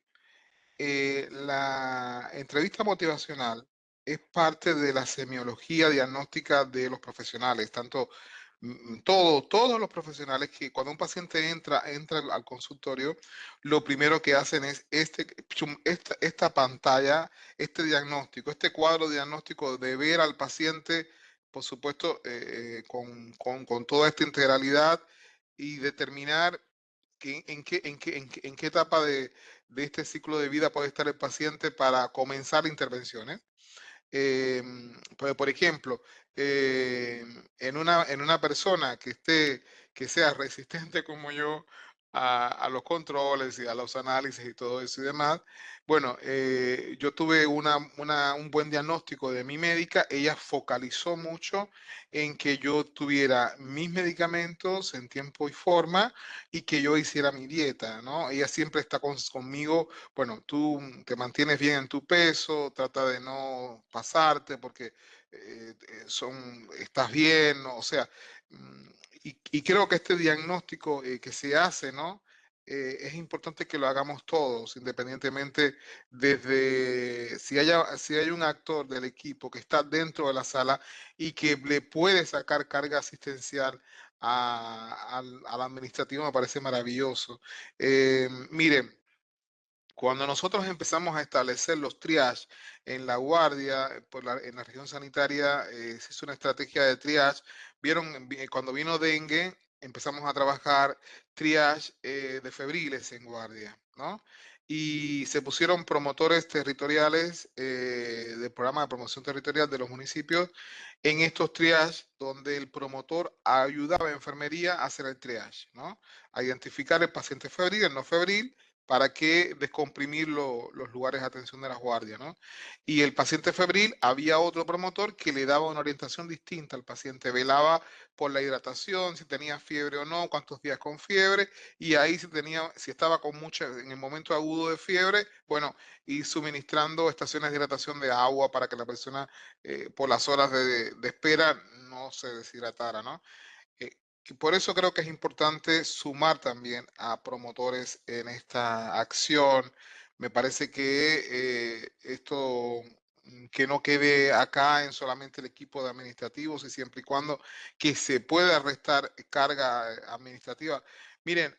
la entrevista motivacional es parte de la semiología diagnóstica de los profesionales, tanto todos los profesionales, que cuando un paciente entra al consultorio, lo primero que hacen es esta pantalla, este diagnóstico, este cuadro diagnóstico de ver al paciente, por supuesto, con toda esta integralidad y determinar en qué etapa de este ciclo de vida puede estar el paciente para comenzar intervenciones. Por ejemplo, en una persona que sea resistente como yo a los controles y a los análisis y todo eso y demás. Bueno, yo tuve un buen diagnóstico de mi médica. Ella focalizó mucho en que yo tuviera mis medicamentos en tiempo y forma y que yo hiciera mi dieta, ¿no? Ella siempre está conmigo. Bueno, tú te mantienes bien en tu peso, trata de no pasarte porque estás bien, ¿no? O sea, mm, y creo que este diagnóstico que se hace, ¿no? Es importante que lo hagamos todos, independientemente desde si hay un actor del equipo que está dentro de la sala y que le puede sacar carga asistencial al administrativo, me parece maravilloso. Miren, cuando nosotros empezamos a establecer los triage en la guardia, en la región sanitaria, se hizo una estrategia de triage. Vieron, cuando vino dengue, empezamos a trabajar triage de febriles en guardia, ¿no? Y se pusieron promotores territoriales del programa de promoción territorial de los municipios en estos triage, donde el promotor ayudaba a enfermería a hacer el triage, ¿no? A identificar el paciente febril, el no febril, para que descomprimir los lugares de atención de las guardias, ¿no? Y el paciente febril, había otro promotor que le daba una orientación distinta al paciente, velaba por la hidratación, si tenía fiebre o no, cuántos días con fiebre, y ahí si estaba con mucha, en el momento agudo de fiebre, bueno, y suministrando estaciones de hidratación de agua para que la persona por las horas de espera no se deshidratara, ¿no? Eh, por eso creo que es importante sumar también a promotores en esta acción. Me parece que esto que no quede acá en solamente el equipo de administrativos y siempre y cuando que se pueda restar carga administrativa. Miren,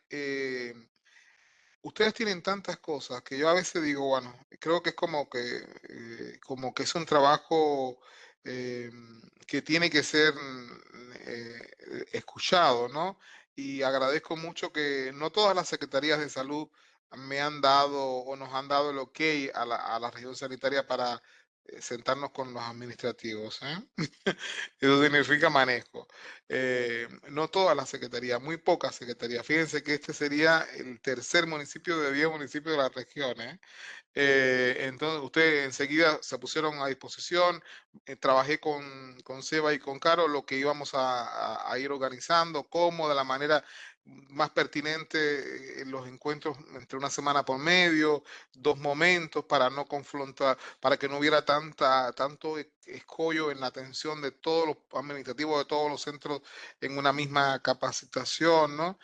ustedes tienen tantas cosas que yo a veces digo, bueno, creo que es como que es un trabajo eh, que tiene que ser escuchado, ¿no? Y agradezco mucho que no todas las secretarías de salud me han dado o nos han dado el ok a la región sanitaria para sentarnos con los administrativos, ¿eh? Eso significa manejo. No todas las secretarías, muy pocas secretarías. Fíjense que este sería el tercer municipio de 10 municipios de la región, ¿eh? Entonces, ustedes enseguida se pusieron a disposición. Trabajé con Seba y con Caro lo que íbamos a ir organizando, cómo, de la manera más pertinente, los encuentros entre una semana por medio, dos momentos para no confrontar, para que no hubiera tanto escollo en la atención de todos los administrativos de todos los centros en una misma capacitación, ¿no?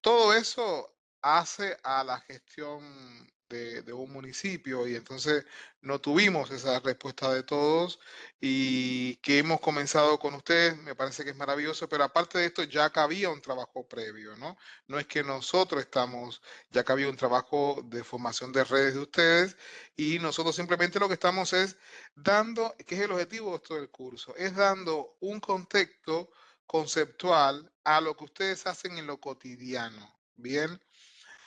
Todo eso hace a la gestión de un municipio y entonces no tuvimos esa respuesta de todos y que hemos comenzado con ustedes, me parece que es maravilloso, pero aparte de esto ya que había un trabajo previo, ¿no? No es que nosotros estamos, ya que había un trabajo de formación de redes de ustedes y nosotros simplemente lo que estamos es dando, que es el objetivo de todo el curso, es dando un contexto conceptual a lo que ustedes hacen en lo cotidiano. Bien,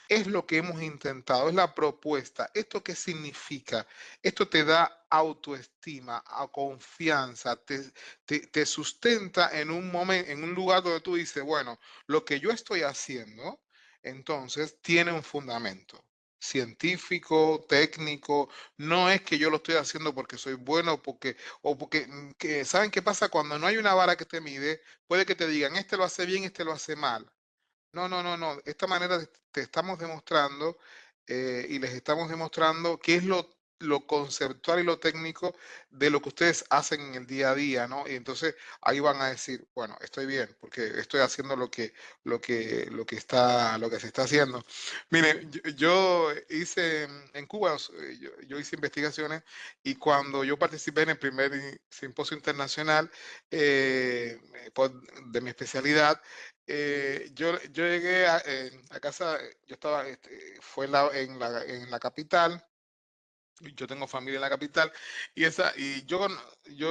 es lo que hemos intentado, es la propuesta. ¿Esto qué significa? Esto te da autoestima, confianza, te sustenta en un momento, en un lugar donde tú dices, bueno, lo que yo estoy haciendo, entonces tiene un fundamento científico, técnico, no es que yo lo estoy haciendo porque soy bueno, o porque, ¿saben qué pasa? Cuando no hay una vara que te mide, puede que te digan, este lo hace bien, este lo hace mal. No, no, no, no. De esta manera te estamos demostrando y les estamos demostrando qué es lo conceptual y lo técnico de lo que ustedes hacen en el día a día, ¿no? Y entonces ahí van a decir, bueno, estoy bien, porque estoy haciendo lo que se está haciendo. Miren, yo hice en Cuba, yo hice investigaciones y cuando yo participé en el primer simposio internacional de mi especialidad, yo llegué a casa, yo estaba, fue en la capital, Yo tengo familia en la capital y yo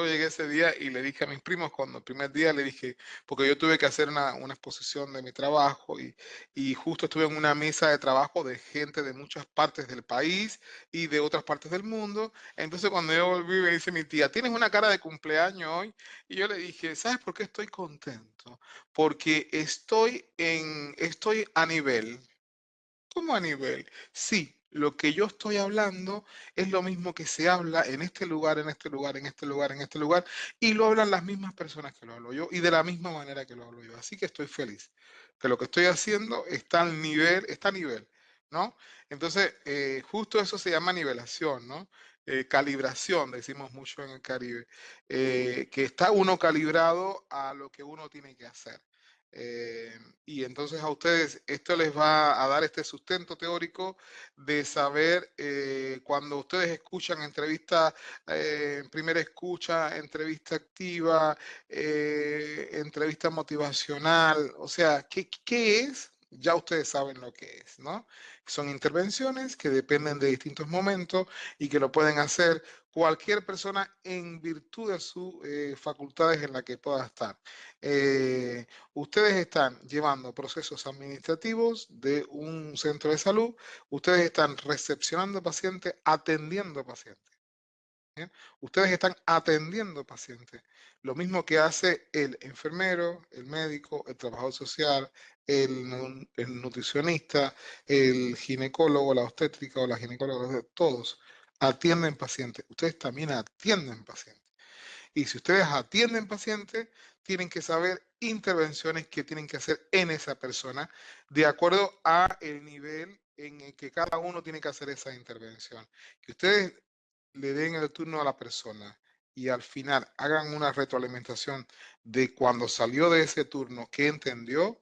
llegué ese día y le dije a mis primos, cuando el primer día le dije, porque yo tuve que hacer una exposición de mi trabajo y justo estuve en una mesa de trabajo de gente de muchas partes del país y de otras partes del mundo. Entonces cuando yo volví me dice mi tía, ¿tienes una cara de cumpleaños hoy? Y yo le dije, ¿sabes por qué estoy contento? Porque estoy a nivel. ¿Cómo a nivel? Sí, lo que yo estoy hablando es lo mismo que se habla en este lugar, en este lugar, en este lugar, en este lugar, y lo hablan las mismas personas que lo hablo yo y de la misma manera que lo hablo yo. Así que estoy feliz, que lo que estoy haciendo está a nivel, ¿no? Entonces, justo eso se llama nivelación, ¿no? Calibración, decimos mucho en el Caribe, que está uno calibrado a lo que uno tiene que hacer. Y entonces a ustedes esto les va a dar este sustento teórico de saber cuando ustedes escuchan entrevista, primera escucha, entrevista activa, entrevista motivacional, o sea, ¿qué es? Ya ustedes saben lo que es, ¿no? Son intervenciones que dependen de distintos momentos y que lo pueden hacer cualquier persona en virtud de sus facultades en la que pueda estar. Eh, Ustedes están llevando procesos administrativos de un centro de salud, ustedes están recepcionando pacientes, atendiendo pacientes. ¿Bien? Ustedes están atendiendo pacientes. Lo mismo que hace el enfermero, el médico, el trabajador social, el nutricionista, el ginecólogo, la obstétrica o la ginecóloga, todos atienden pacientes. Ustedes también atienden pacientes. Y si ustedes atienden pacientes, tienen que saber intervenciones que tienen que hacer en esa persona de acuerdo a el nivel en el que cada uno tiene que hacer esa intervención. Que ustedes le den el turno a la persona y al final hagan una retroalimentación de cuando salió de ese turno, qué entendió,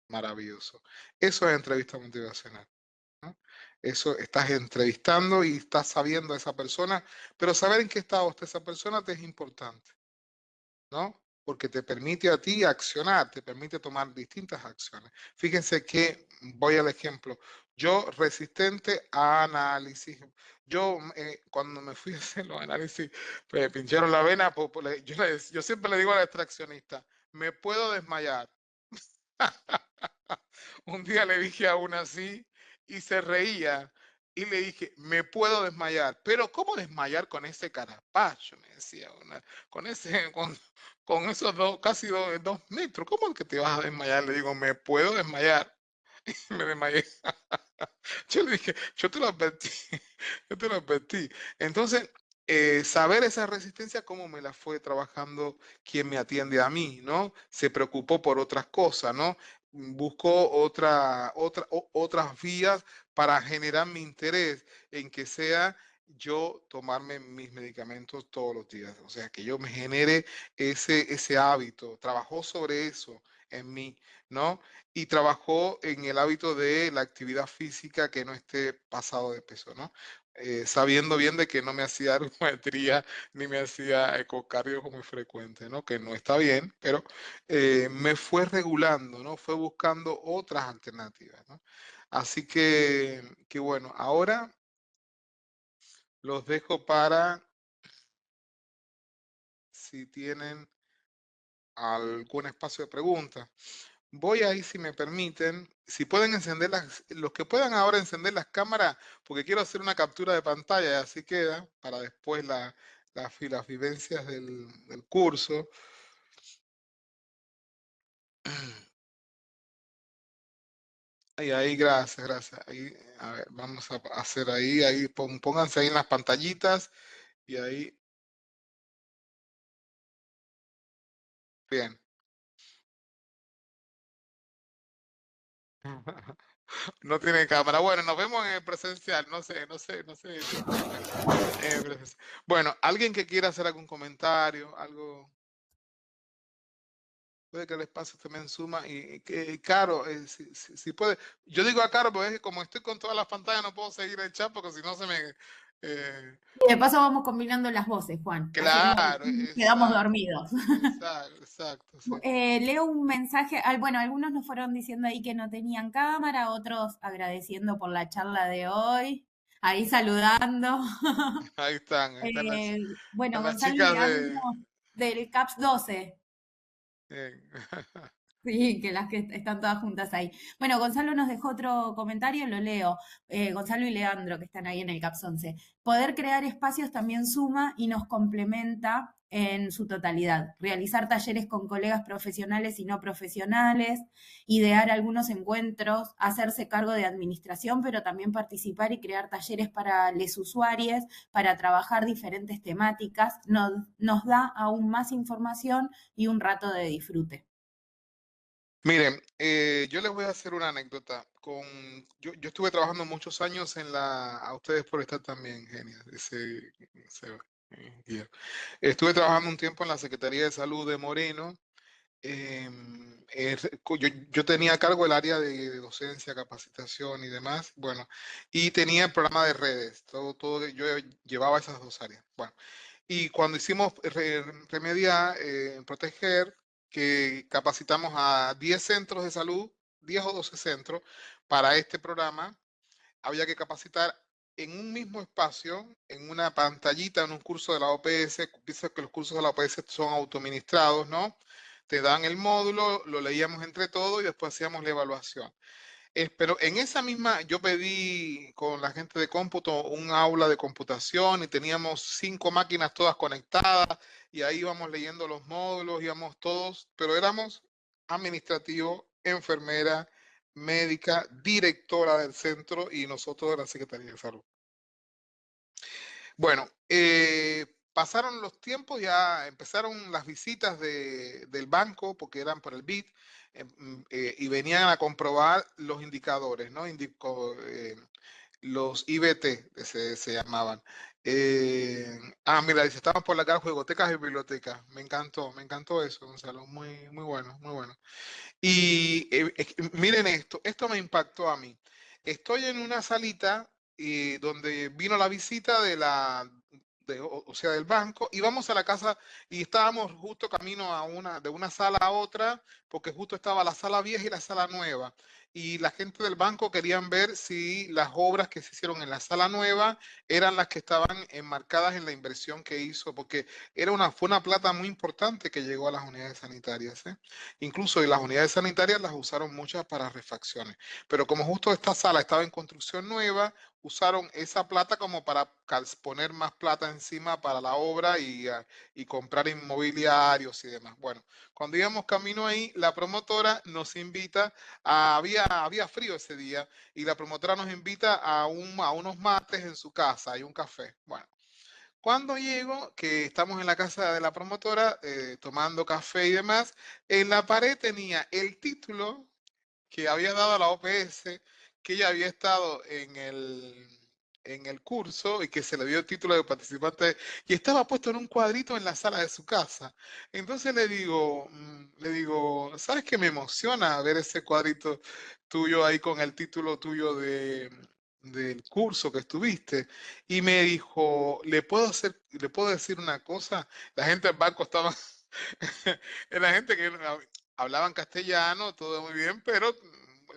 maravilloso. Eso es entrevista motivacional, ¿no? Eso estás entrevistando y estás sabiendo a esa persona, pero saber en qué estado está esa persona te es importante, ¿no? Porque te permite a ti accionar, te permite tomar distintas acciones. Fíjense que, voy al ejemplo, yo resistente a análisis, yo cuando me fui a hacer los análisis, me pincharon la vena, yo siempre le digo al extraccionista, me puedo desmayar. Un día le dije a una así y se reía y le dije, me puedo desmayar, pero ¿cómo desmayar con ese carapacho? Me decía una, con ese, con esos casi 2 metros, ¿cómo es que te vas a desmayar? Le digo, me puedo desmayar. Y me desmayé. Yo le dije, yo te lo advertí, yo te lo advertí. Entonces, saber esa resistencia, cómo me la fue trabajando quien me atiende a mí, ¿no? Se preocupó por otras cosas, ¿no? Buscó otras vías para generar mi interés en que sea yo tomarme mis medicamentos todos los días. O sea, que yo me genere ese hábito. Trabajó sobre eso en mí, ¿no? Y trabajó en el hábito de la actividad física que no esté pasado de peso, ¿no? Sabiendo bien de que no me hacía ergometría ni me hacía ecocardio muy frecuente, ¿no? Que no está bien, pero me fue regulando, ¿no? Fue buscando otras alternativas, ¿no? Así que bueno, ahora los dejo para si tienen algún espacio de preguntas. Voy ahí, si me permiten, si pueden encender los que puedan ahora encender las cámaras, porque quiero hacer una captura de pantalla y así queda para después las vivencias del curso. Y ahí, gracias, gracias. Ahí, a ver, vamos a hacer ahí pónganse ahí en las pantallitas y ahí, bien. No tiene cámara. Bueno, nos vemos en el presencial. No sé si en el presencial. Bueno, alguien que quiera hacer algún comentario, algo. Puede que el espacio también suma y que Caro, si puede. Yo digo a Caro, porque es que como estoy con todas las pantallas no puedo seguir el chat porque si no se me. De paso vamos combinando las voces, Juan. Así Claro, no quedamos exacto, dormidos. exacto, sí. Leo un mensaje, bueno, algunos nos fueron diciendo ahí que no tenían cámara, otros agradeciendo por la charla de hoy. ahí saludando. Ahí están Bueno, las Gonzalo y chicas Leandro de... del CAPS 12. eh, Sí, que las que están todas juntas ahí. Bueno, Gonzalo nos dejó otro comentario, lo leo. Gonzalo y Leandro, que están ahí en el CAPS 11. Poder crear espacios también suma y nos complementa en su totalidad. Realizar talleres con colegas profesionales y no profesionales, idear algunos encuentros, hacerse cargo de administración, pero también participar y crear talleres para los usuarios, para trabajar diferentes temáticas, nos da aún más información y un rato de disfrute. Miren, yo les voy a hacer una anécdota. Yo estuve trabajando muchos años a ustedes por estar también, genial. Guía. Estuve trabajando un tiempo en la Secretaría de Salud de Moreno. Yo tenía a cargo el área de docencia, capacitación y demás. Bueno, y tenía el programa de redes. Yo llevaba esas dos áreas. Bueno, y cuando hicimos Remedia en Proteger, que capacitamos a 10 centros de salud, 10 o 12 centros, para este programa, había que capacitar en un mismo espacio, en una pantallita, en un curso de la OPS. Piensa que los cursos de la OPS son autoministrados, ¿no? Te dan el módulo, lo leíamos entre todos y después hacíamos la evaluación. Pero en esa misma, yo pedí con la gente de cómputo un aula de computación y teníamos 5 máquinas todas conectadas y ahí íbamos leyendo los módulos, íbamos todos, pero éramos administrativo, enfermera, médica, directora del centro y nosotros de la Secretaría de Salud. Bueno, pasaron los tiempos, ya empezaron las visitas del banco, porque eran por el BID, y venían a comprobar los indicadores, ¿no? Los IBT se llamaban. Mira, dice, estaban por la calle juegotecas y bibliotecas. Me encantó eso, Gonzalo, muy bueno, muy bueno. Y miren esto me impactó a mí. Estoy en una salita donde vino la visita o sea, del banco, y vamos a la casa y estábamos justo camino de una sala a otra, porque justo estaba la sala vieja y la sala nueva. Y la gente del banco querían ver si las obras que se hicieron en la sala nueva eran las que estaban enmarcadas en la inversión que hizo, porque fue una plata muy importante que llegó a las unidades sanitarias, ¿eh? Incluso las unidades sanitarias las usaron muchas para refacciones. Pero como justo esta sala estaba en construcción nueva, usaron esa plata como para poner más plata encima para la obra y comprar inmobiliarios y demás. Bueno, cuando íbamos camino ahí, la promotora nos invita, había frío ese día, y la promotora nos invita a unos mates en su casa y un café. Bueno. Cuando llego, que estamos en la casa de la promotora, tomando café y demás, en la pared tenía el título que había dado a la OPS, que ella había estado en el curso y que se le dio el título de participante y estaba puesto en un cuadrito en la sala de su casa. Entonces le digo, ¿sabes qué me emociona ver ese cuadrito tuyo ahí con el título tuyo del curso que estuviste? Y me dijo, le puedo decir una cosa? La gente del banco estaba, la gente que hablaban castellano, todo muy bien, pero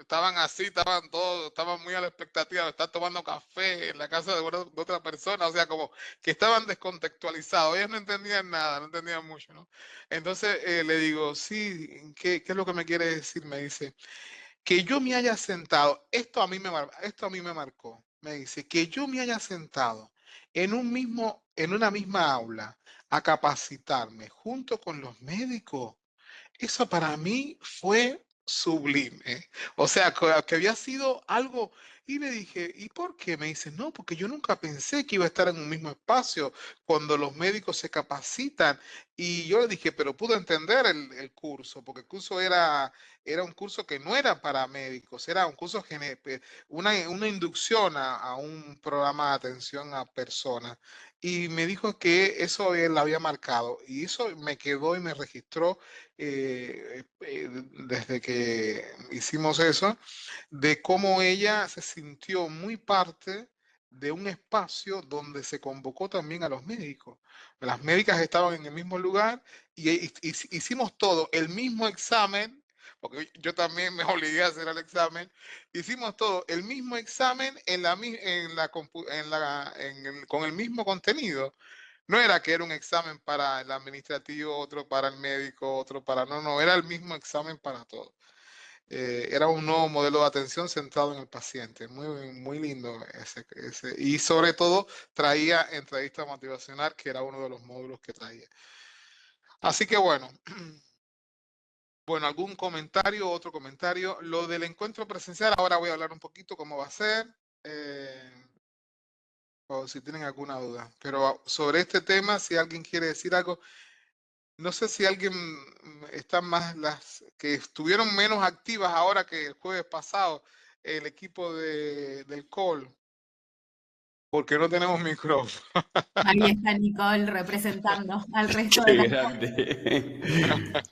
estaban así, estaban muy a la expectativa de estar tomando café en la casa de otra persona, o sea, como que estaban descontextualizados, ellos no entendían nada, no entendían mucho, ¿no? Entonces le digo, sí, ¿qué es lo que me quiere decir? Me dice, que yo me haya sentado, esto a mí me marcó, me dice, que yo me haya sentado en una misma aula a capacitarme junto con los médicos, eso para mí fue sublime. O sea, que había sido algo. Y le dije, ¿y por qué? Me dice, no, porque yo nunca pensé que iba a estar en un mismo espacio cuando los médicos se capacitan. Y yo le dije, pero pude entender el curso, porque el curso era un curso que no era para médicos, era un curso, una inducción a un programa de atención a personas. Y me dijo que eso él había marcado. Y eso me quedó y me registró desde que hicimos eso, de cómo ella se sintió muy parte de un espacio donde se convocó también a los médicos. Las médicas estaban en el mismo lugar y hicimos todo, el mismo examen, porque yo también me obligué a hacer el examen. Hicimos todo, el mismo examen con el mismo contenido. No era que era un examen para el administrativo, otro para el médico, otro para... No, era el mismo examen para todos. Era un nuevo modelo de atención centrado en el paciente. Muy, muy lindo ese. Y sobre todo traía entrevista motivacional, que era uno de los módulos que traía. Así que bueno, algún comentario, otro comentario. Lo del encuentro presencial, ahora voy a hablar un poquito cómo va a ser. O si tienen alguna duda. Pero sobre este tema, si alguien quiere decir algo, no sé si alguien está más, las que estuvieron menos activas ahora que el jueves pasado, el equipo del call, porque no tenemos micrófono. Ahí está Nicole representando al resto de Qué las... grande.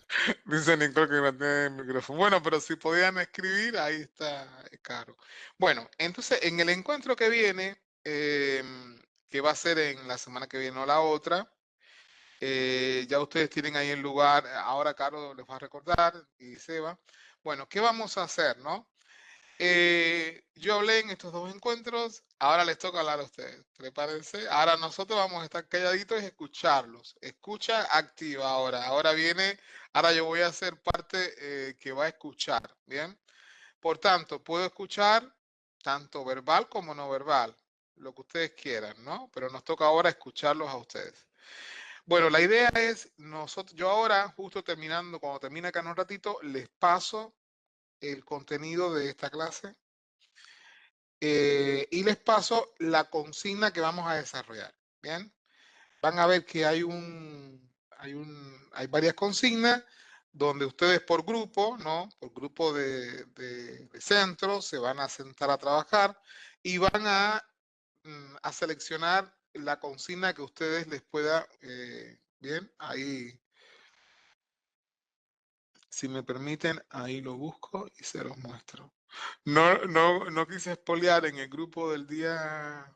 Dice Nicole que no tiene micrófono. Bueno, pero si podían escribir, ahí está Caro. Bueno, entonces en el encuentro que viene, que va a ser en la semana que viene o la otra, ya ustedes tienen ahí el lugar, ahora Caro les va a recordar y Seba. Bueno, ¿qué vamos a hacer, no? Yo hablé en estos dos encuentros, ahora les toca hablar a ustedes, prepárense. Ahora nosotros vamos a estar calladitos y escucharlos. Escucha activa ahora. Ahora yo voy a ser parte que va a escuchar, ¿bien? Por tanto, puedo escuchar tanto verbal como no verbal, lo que ustedes quieran, ¿no? Pero nos toca ahora escucharlos a ustedes. Bueno, la idea es, yo ahora, justo terminando, cuando termine acá en un ratito, les paso el contenido de esta clase y les paso la consigna que vamos a desarrollar. Bien, van a ver que hay varias consignas donde ustedes por grupo, ¿no? Por grupo de centros se van a sentar a trabajar y van a seleccionar la consigna que ustedes les pueda, bien, ahí, si me permiten, ahí lo busco y se los muestro. No quise espolear en el grupo del día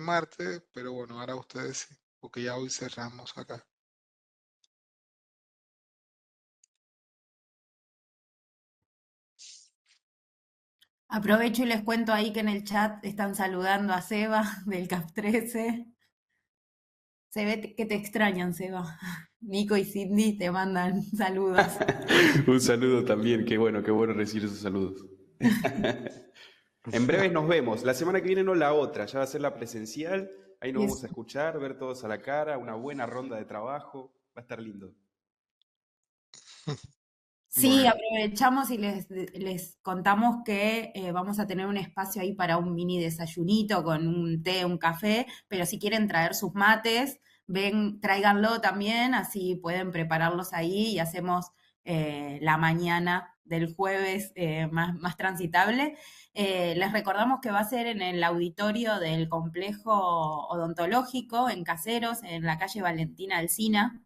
martes, pero bueno, ahora ustedes sí, porque ya hoy cerramos acá. Aprovecho y les cuento ahí que en el chat están saludando a Seba del CAF 13. Se ve que te extrañan, Seba. Nico y Cindy te mandan saludos. Un saludo también, qué bueno recibir esos saludos. En breve nos vemos, la semana que viene no la otra, ya va a ser la presencial, ahí nos vamos a escuchar, ver todos a la cara, una buena ronda de trabajo, va a estar lindo. Sí, Bueno. aprovechamos y les contamos que vamos a tener un espacio ahí para un mini desayunito con un té, un café, pero si quieren traer sus mates, tráiganlo también, así pueden prepararlos ahí y hacemos la mañana del jueves más transitable. Les recordamos que va a ser en el auditorio del complejo odontológico en Caseros, en la calle Valentina Alsina.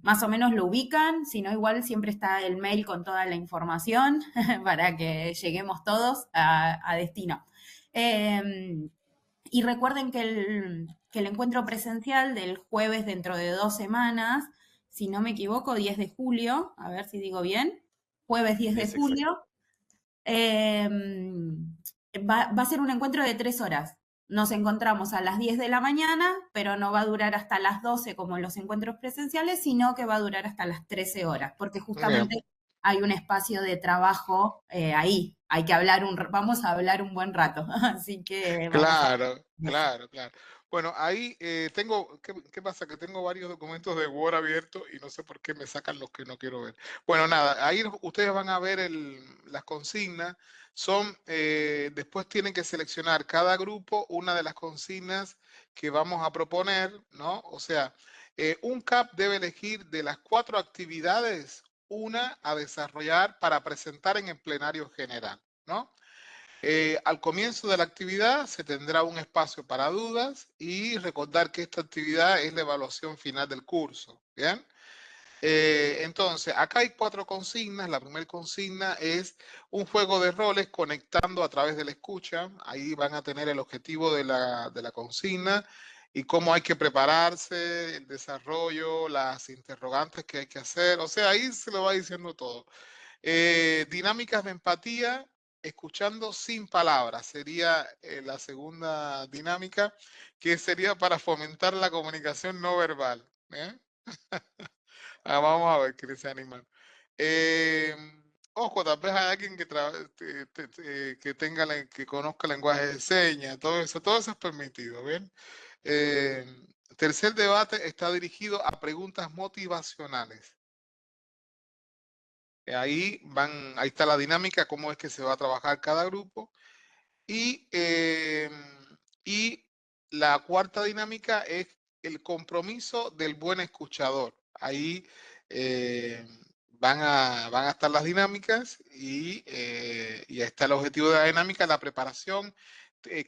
Más o menos lo ubican, si no igual siempre está el mail con toda la información para que lleguemos todos a destino. Y recuerden que el encuentro presencial del jueves dentro de 2 semanas, si no me equivoco, 10 de julio, a ver si digo bien, jueves 10 de Es julio, va a ser un encuentro de 3 horas. Nos encontramos a las 10 de la mañana, pero no va a durar hasta las 12 como en los encuentros presenciales, sino que va a durar hasta las 13 horas, porque justamente hay un espacio de trabajo ahí. Hay que vamos a hablar un buen rato, así que vamos Claro. Bueno, ahí ¿qué pasa? Que tengo varios documentos de Word abiertos y no sé por qué me sacan los que no quiero ver. Bueno, nada, ahí ustedes van a ver las consignas. Después tienen que seleccionar cada grupo una de las consignas que vamos a proponer, ¿no? O sea, un CAP debe elegir de las 4 actividades una a desarrollar para presentar en el plenario general, ¿no? Al comienzo de la actividad se tendrá un espacio para dudas y recordar que esta actividad es la evaluación final del curso. ¿Bien? Entonces, acá hay 4 consignas. La primera consigna es un juego de roles conectando a través de la escucha. Ahí van a tener el objetivo de la consigna y cómo hay que prepararse, el desarrollo, las interrogantes que hay que hacer. O sea, ahí se lo va diciendo todo. Dinámicas de empatía, escuchando sin palabras, sería la segunda dinámica, que sería para fomentar la comunicación no verbal. Vamos a ver qué se animan. Ojo, tal vez hay alguien que que conozca lenguaje de señas, todo eso es permitido, ¿bien? Tercer debate está dirigido a preguntas motivacionales. Ahí está la dinámica, cómo es que se va a trabajar cada grupo. Y la cuarta dinámica es el compromiso del buen escuchador. Ahí van a estar las dinámicas y ahí está el objetivo de la dinámica, la preparación.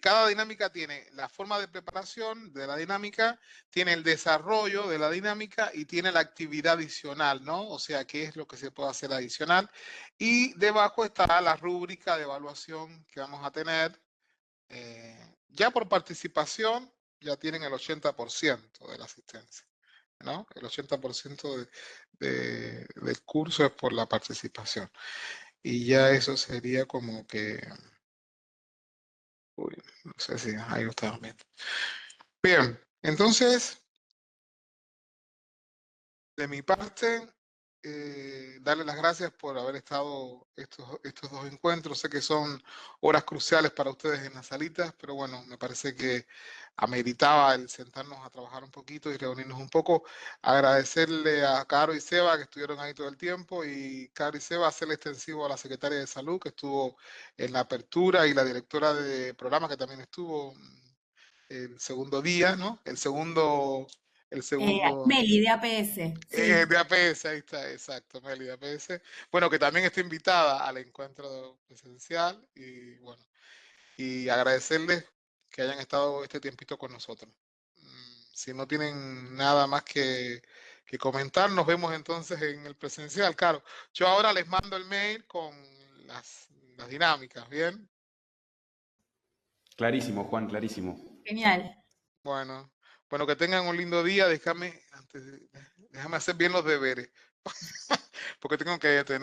Cada dinámica tiene la forma de preparación de la dinámica, tiene el desarrollo de la dinámica y tiene la actividad adicional, ¿no? O sea, qué es lo que se puede hacer adicional. Y debajo está la rúbrica de evaluación que vamos a tener. Ya por participación, ya tienen el 80% de la asistencia, ¿no? El 80% del curso es por la participación. Y ya eso sería como que... Uy, no sé si ahí lo están viendo. Bien, entonces, de mi parte, darle las gracias por haber estado estos dos encuentros. Sé que son horas cruciales para ustedes en las salitas, pero bueno, me parece que ameritaba el sentarnos a trabajar un poquito y reunirnos un poco. Agradecerle a Caro y Seba que estuvieron ahí todo el tiempo, y Caro y Seba hacerle extensivo a la secretaria de Salud que estuvo en la apertura y la directora de programa que también estuvo el segundo día, ¿no? El segundo... Meli, de APS, sí. De APS, ahí está, exacto, Meli de APS. Bueno, que también está invitada al encuentro presencial y bueno, y agradecerles que hayan estado este tiempito con nosotros. Si no tienen nada más que comentar, nos vemos entonces en el presencial. Claro, yo ahora les mando el mail con las dinámicas, ¿bien? Clarísimo, Juan, clarísimo. Genial. Bueno, que tengan un lindo día. Déjame hacer bien los deberes, porque tengo que tener